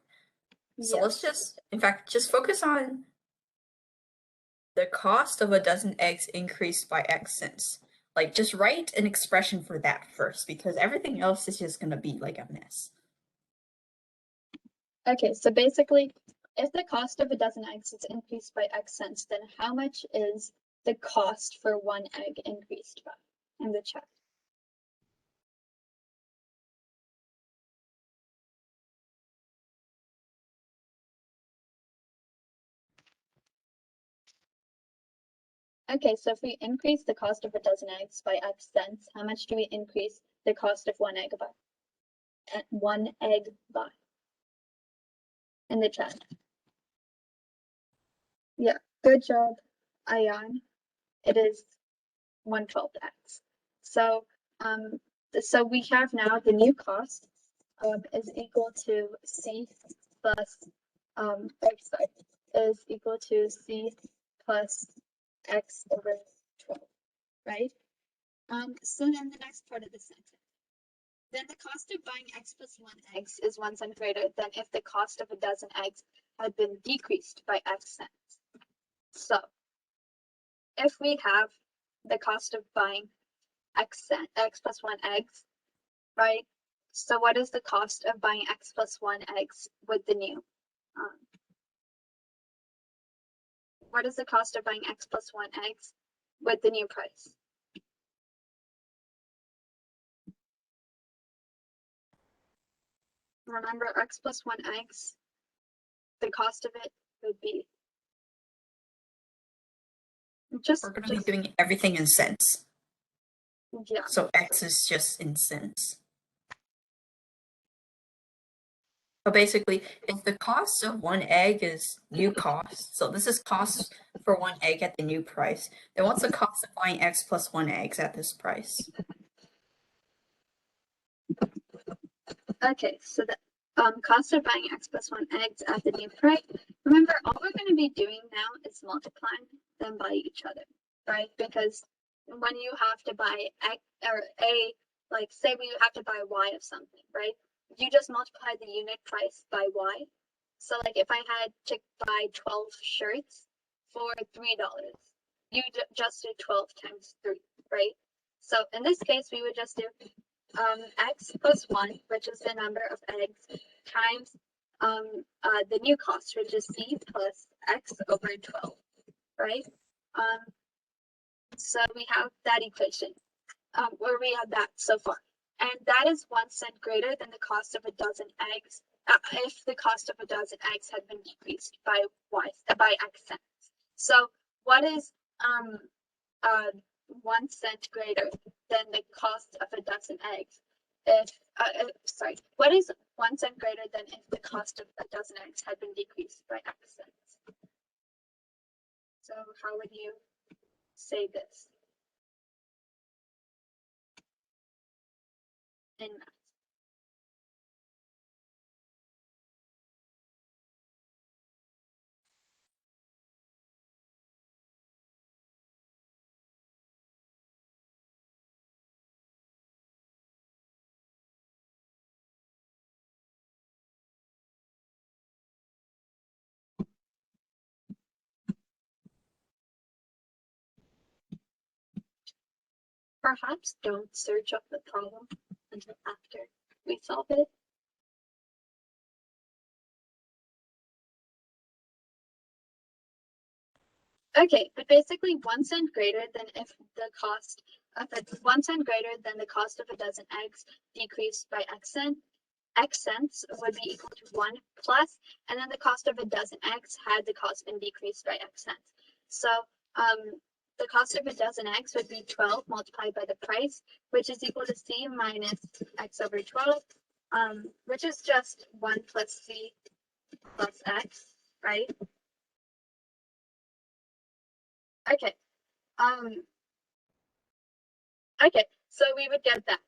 So yeah, let's just focus on the cost of a dozen eggs increased by X cents. Like, just write an expression for that first, because everything else is just going to be like a mess. Okay, so basically, if the cost of a dozen eggs is increased by X cents, then how much is the cost for 1 egg increased by in the chat? Okay, so if we increase the cost of a dozen eggs by X cents, how much do we increase the cost of 1 egg by? 1 egg by? In the chat. Yeah, good job, Ayan. It is 1/12x. So, so we have now the new cost is equal to C plus is equal to C plus X over 12, right? So then the next part of the sentence. Then the cost of buying X plus 1 eggs is 1 cent greater than if the cost of a dozen eggs had been decreased by X cents. So if we have the cost of buying X plus 1 eggs, right? So what is the cost of buying X plus 1 eggs with the new? What is the cost of buying X plus 1 eggs with the new price? Remember, X plus 1 eggs, the cost of it would be We're going to be doing everything in cents. Yeah. So X is just in cents. But basically, if the cost of 1 egg is new cost, so this is cost for 1 egg at the new price, then what's the cost of buying X plus 1 eggs at this price? Okay, so that cost of buying x plus 1 eggs at the new price. Remember, all we're going to be doing now is multiplying them by each other, right? Because when you have to buy x or a, like say we have to buy y of something, right? You just multiply the unit price by y. So like if I had to buy 12 shirts for $3, you just do 12 times 3, right? So in this case, we would just do x plus 1, which is the number of eggs, times the new cost, which is c plus x over 12, right? So we have that equation, where we have that so far. And that is 1 cent greater than the cost of a dozen eggs, if the cost of a dozen eggs had been decreased by x cents. So what is 1 cent greater than the cost of a dozen eggs? What is 1 cent greater than if the cost of a dozen eggs had been decreased by x cents? So how would you say this in math? Perhaps don't search up the problem until after we solve it. Okay, but basically 1 cent greater than if the cost of 1 cent greater than the cost of a dozen eggs decreased by x cents would be equal to 1 plus, and then the cost of a dozen eggs had the cost been decreased by x cents. So the cost of a dozen eggs would be 12 multiplied by the price, which is equal to c minus x over 12, which is just 1 plus c plus x, right? Okay. Okay, so we would get that.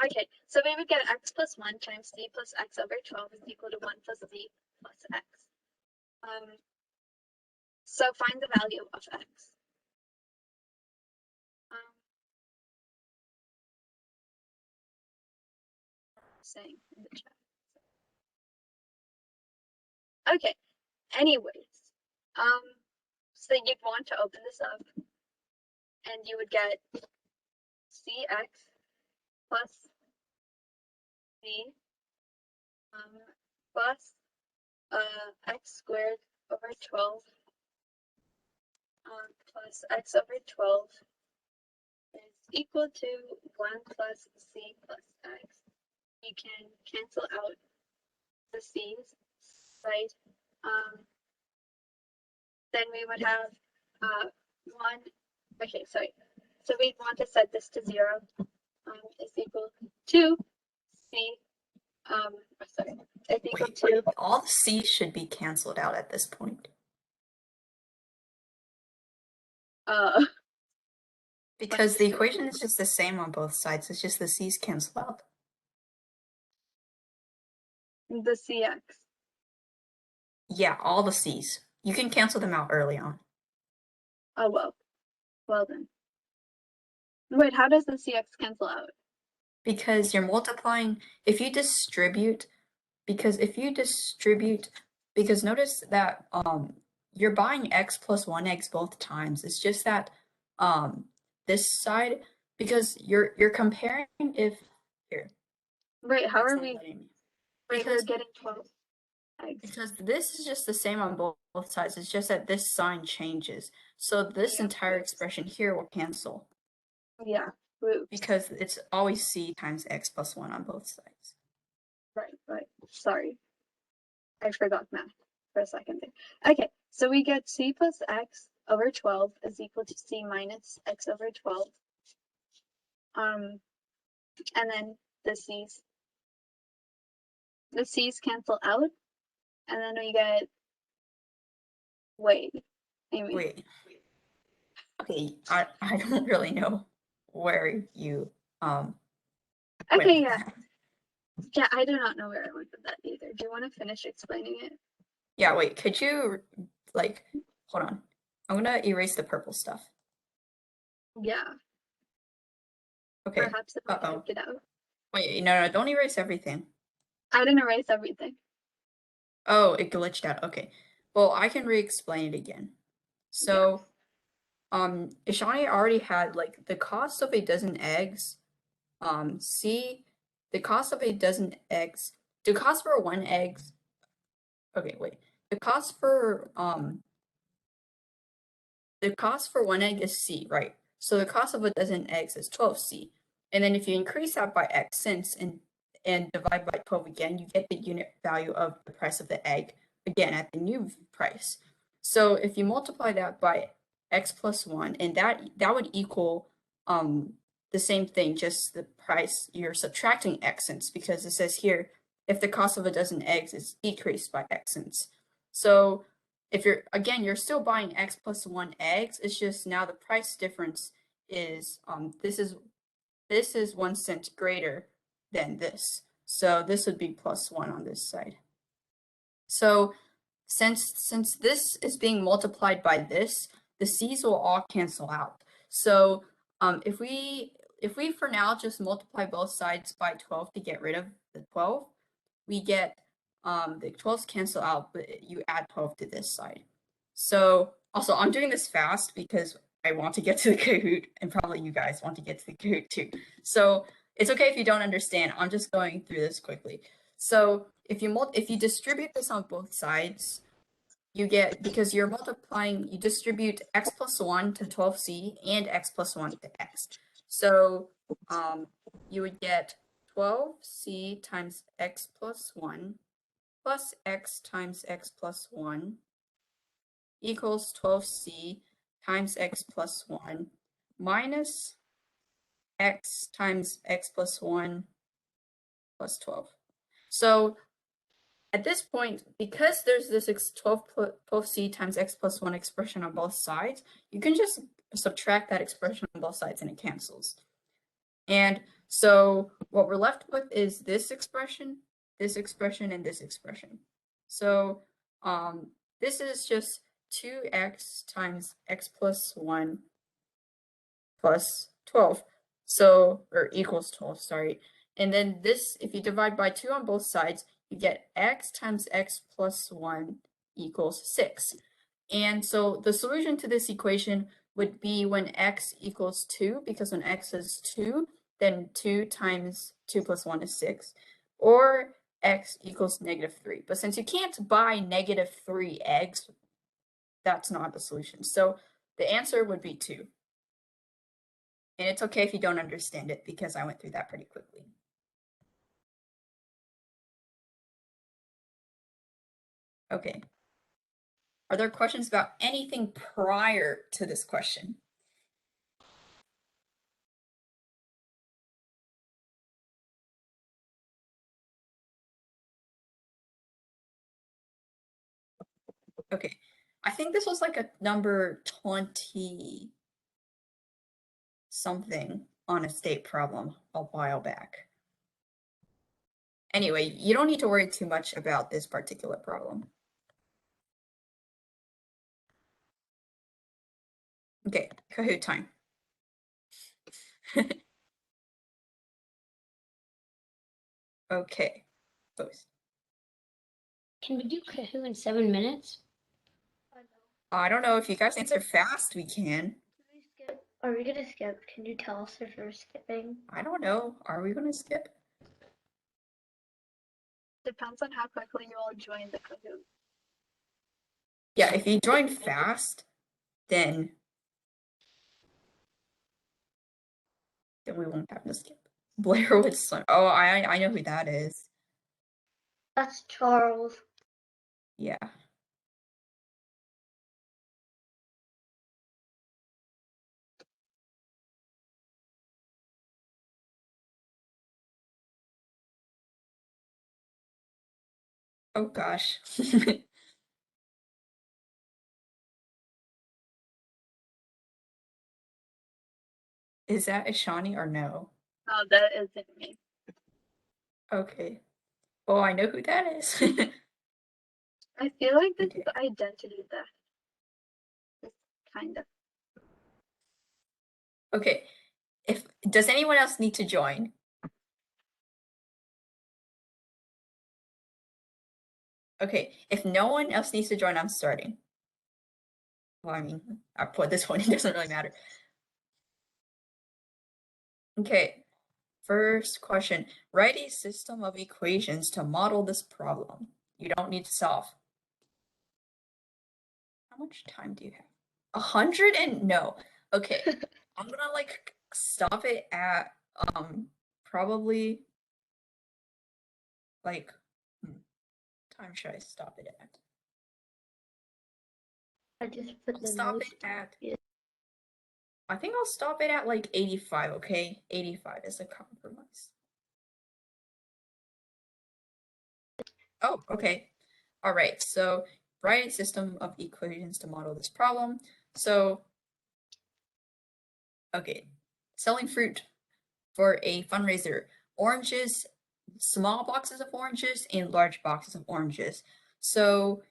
Okay, so we would get x plus 1 times c plus x over 12 is equal to 1 plus c plus x. So find the value of x. Saying in the chat. Okay, anyways, so you'd want to open this up and you would get cx plus c plus x squared over 12 plus x over 12 is equal to 1 plus c plus x. We can cancel out the c's, right? Then we would have 1, okay, sorry. So we'd want to set this to 0, is equal to c, sorry, is equal Wait, to, all the c's should be canceled out at this point. Because the equation is just the same on both sides. It's just the c's cancel out. the cx. Yeah, all the c's. You can cancel them out early on. Oh, well then. Wait, how does the cx cancel out? Because you're multiplying, if you distribute, because notice that you're buying x plus 1 eggs both times. It's just that this side, because you're comparing if here. Wait, how it's are not we? letting me. Wait, we're Because getting 12 eggs. Because this is just the same on both sides. It's just that this sign changes. So this entire expression here will cancel. Yeah. Oops. Because it's always c times x plus 1 on both sides. Right. Sorry. I forgot math for a second there. Okay, so we get c plus x over 12 is equal to c minus x over 12. And then the c's. The c's cancel out, and then we get, wait, Amy. Wait. Okay, I don't really know where you Okay, yeah. Yeah, I do not know where I went with that either. Do you want to finish explaining it? Yeah, wait, could you, like, hold on. I'm gonna erase the purple stuff. Yeah, Okay. perhaps if I Uh-oh. typed it out. Wait, no, don't erase everything. I didn't erase everything. Oh, it glitched out. Okay. Well, I can re-explain it again. So, Ishani already had like the cost of a dozen eggs. See, the cost of a dozen eggs. The cost for one egg. Okay, wait. The cost for one egg is C, right? So the cost of a dozen eggs is 12C. And then if you increase that by X cents and divide by 12 again, you get the unit value of the price of the egg again at the new price. So if you multiply that by X plus 1, and that would equal the same thing, just the price, you're subtracting X cents because it says here, if the cost of a dozen eggs is decreased by X cents. So if you're still buying X plus 1 eggs, it's just now the price difference is this is 1 cent greater than this. So this would be plus 1 on this side. So since this is being multiplied by this, the C's will all cancel out. So if we for now just multiply both sides by 12 to get rid of the 12, we get the 12s cancel out, but you add 12 to this side. So also I'm doing this fast because I want to get to the Kahoot, and probably you guys want to get to the Kahoot too. So it's okay if you don't understand. I'm just going through this quickly. So if you distribute this on both sides, you get, because you're multiplying, you distribute X plus 1 to 12C and X plus 1 to X. So you would get 12C times X plus 1 plus X times X plus 1 equals 12C times X plus 1 minus X times X plus 1 plus 12. So at this point, because there's this 12C times X plus 1 expression on both sides, you can just subtract that expression on both sides and it cancels. And so what we're left with is this expression, and this expression. So this is just 2x times x plus 1 plus 12. So, or equals 12, sorry. And then this, if you divide by 2 on both sides, you get x times x plus 1 equals 6. And so the solution to this equation would be when x equals 2, because when x is 2, then 2 times 2 plus 1 is 6. Or x equals -3. But since you can't buy -3 eggs, that's not the solution. So the answer would be 2. And it's okay if you don't understand it because I went through that pretty quickly. Okay. Are there questions about anything prior to this question? Okay. I think this was like a number 20 something on a state problem a while back. Anyway, you don't need to worry too much about this particular problem. Okay, Kahoot time. Okay, post. Can we do Kahoot in 7 minutes? I don't know if you guys answer fast, we can. Are we gonna skip? Can you tell us if we're skipping? I don't know. Are we going to skip? Depends on how quickly you all join the Kahoot. Yeah, if you join fast, then we won't have to skip. Blairwood Slim. Oh, I know who that is. That's Charles. Yeah. Oh gosh. Is that Ishani or no? No, that isn't me. Okay. Oh, I know who that is. I feel like this Okay. is identity theft. Just kind of. Okay. Does anyone else need to join? Okay, if no one else needs to join, I'm starting. Well, I mean, I put this one, it doesn't really matter. Okay, first question. Write a system of equations to model this problem. You don't need to solve. How much time do you have? 100 and no. Okay, I'm gonna like stop it at probably like time should I stop it at? I just put I'll the stop notes it at Yeah. I think I'll stop it at like 85, okay? 85 is a compromise. Oh, okay. All right, so write a system of equations to model this problem. So, okay, selling fruit for a fundraiser. Oranges, small boxes of oranges and large boxes of oranges. So,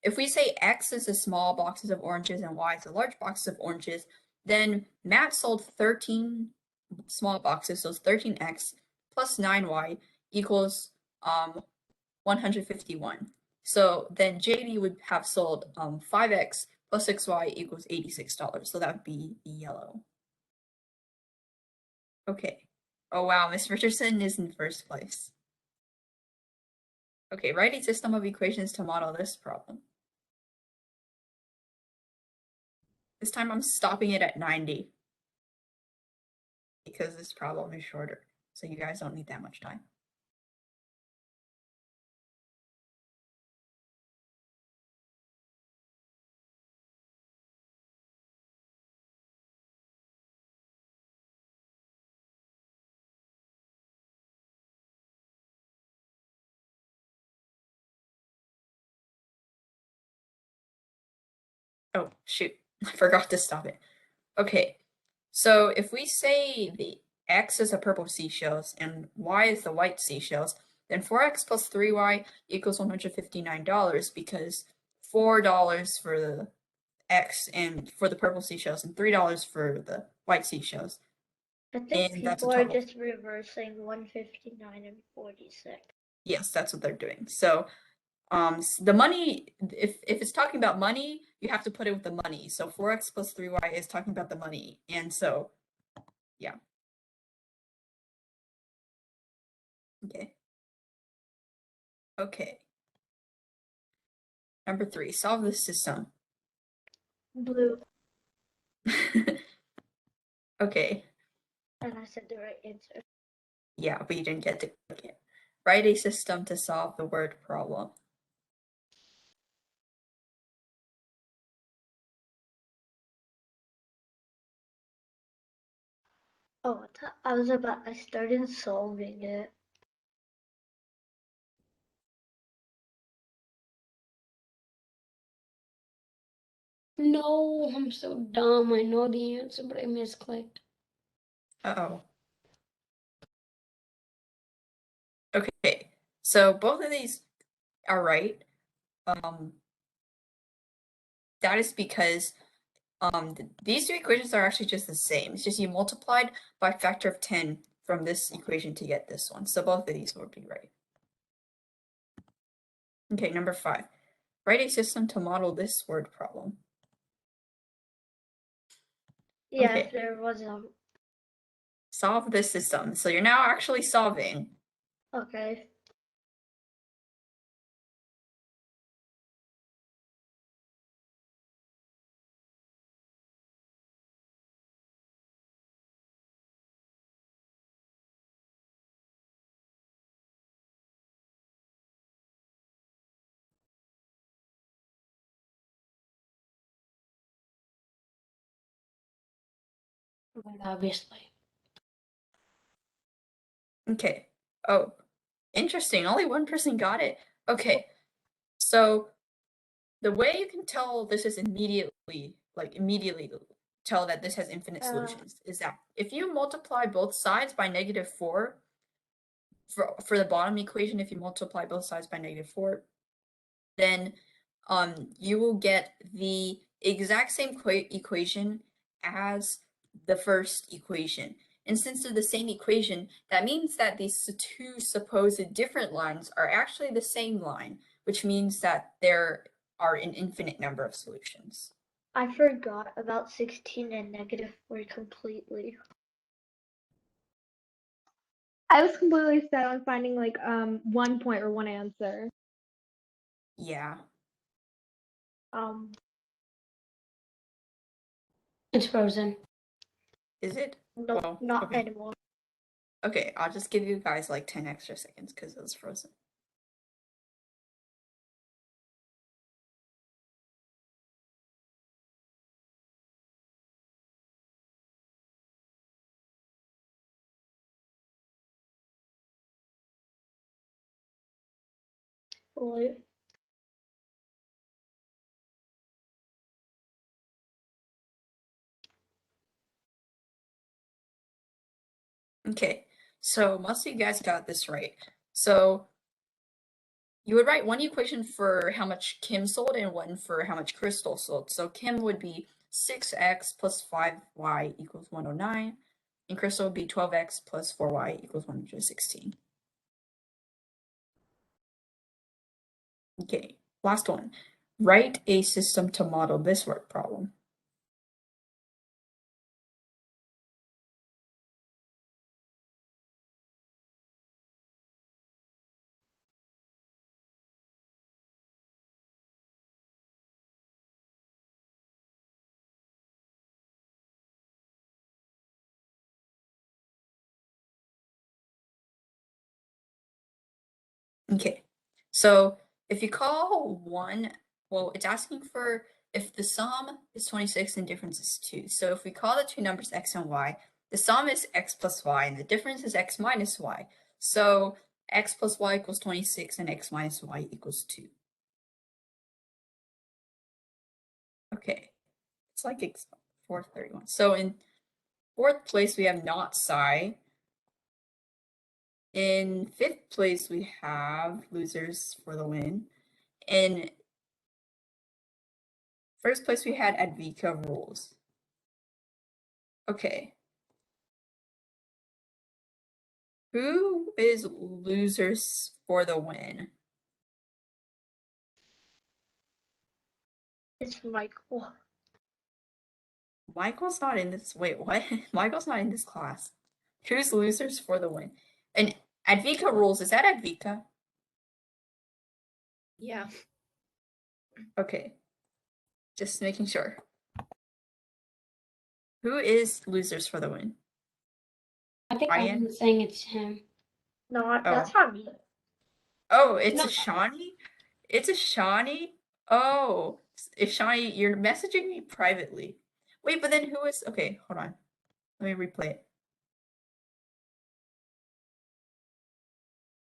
if we say X is the small boxes of oranges and Y is the large boxes of oranges, then Matt sold 13 small boxes, so it's 13X plus 9Y equals 151. So then JD would have sold 5X plus 6Y equals $86. So that would be yellow. Okay. Oh wow, Miss Richardson is in first place. Okay, write a system of equations to model this problem. This time I'm stopping it at 90 because this problem is shorter. So you guys don't need that much time. Oh, shoot. I forgot to stop it. Okay. So if we say the X is the purple seashells and Y is the white seashells, then 4X plus 3Y equals $159 because $4 for the X and for the purple seashells and $3 for the white seashells. I think And that's a people are total. just reversing 159 and 46. Yes, that's what they're doing. So the money, if it's talking about money, you have to put it with the money. So 4X plus 3Y is talking about the money. And so, yeah. Okay. Okay. Number 3, solve this system. Blue. Okay. And I said the right answer. Yeah, but you didn't get to click it. Write a system to solve the word problem. Oh, I started solving it. No, I'm so dumb. I know the answer, but I misclicked. Uh-oh. Okay, so both of these are right. That is because these two equations are actually just the same. It's just you multiplied by a factor of 10 from this equation to get this one. So both of these would be right. Okay, number 5. Write a system to model this word problem. Yeah, Okay. there was a. Solve this system. So you're now actually solving. Okay. Obviously. Okay. Oh, interesting. Only one person got it. Okay. So the way you can tell this is immediately tell that this has infinite solutions is that if you multiply both sides by -4, for the bottom equation, if you multiply both sides by -4, then you will get the exact same equation as the first equation. And since they're the same equation, that means that these two supposed different lines are actually the same line, which means that there are an infinite number of solutions. I forgot about 16 and -4 completely. I was completely set on finding like 1 point or one answer. Yeah. It's frozen. Is it? No, Well, not okay. anymore. Okay, I'll just give you guys like 10 extra seconds because it was frozen. Wait. Okay, so most of you guys got this right. So you would write one equation for how much Kim sold and one for how much Crystal sold. So Kim would be 6x plus 5y equals 109, and Crystal would be 12x plus 4y equals 116. Okay, last one. Write a system to model this work problem. Okay, so if you call one, well, it's asking for if the sum is 26 and difference is 2. So if we call the two numbers x and y, the sum is x plus y and the difference is x minus y. So x plus y equals 26 and x minus y equals 2. Okay, it's like it's 431. So in fourth place, we have not psi. In fifth place, we have losers for the win. In first place, we had Advika rules. Okay. Who is losers for the win? It's Michael. Michael's not in this. Wait, what? Michael's not in this class. Who's losers for the win? And Advika rules. Is that Advika? Yeah. Okay. Just making sure. Who is losers for the win? I think Ryan? I'm saying it's him. No, that's not me. Oh, it's No. a Shawnee? It's a Shawnee? Oh, it's Shawnee. You're messaging me privately. Wait, but then who is? Okay, hold on. Let me replay it.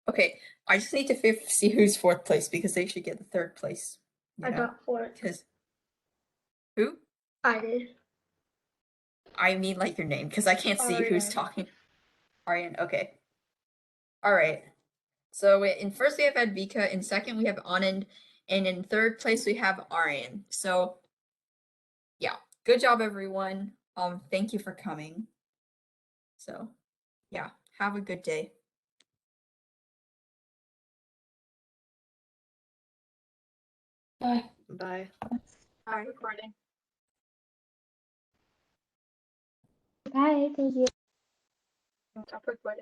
Okay, I just need to see who's fourth place because they should get the third place. I got 4. Because who? I did. I mean like your name because I can't see who's Ariane. talking. Ariane, okay. All right. So in first we have Advika, in second we have Anand, and in third place we have Ariane. So yeah, good job everyone. Thank you for coming. So yeah, have a good day. Bye. Bye. Stop recording. Bye, thank you. Stop recording.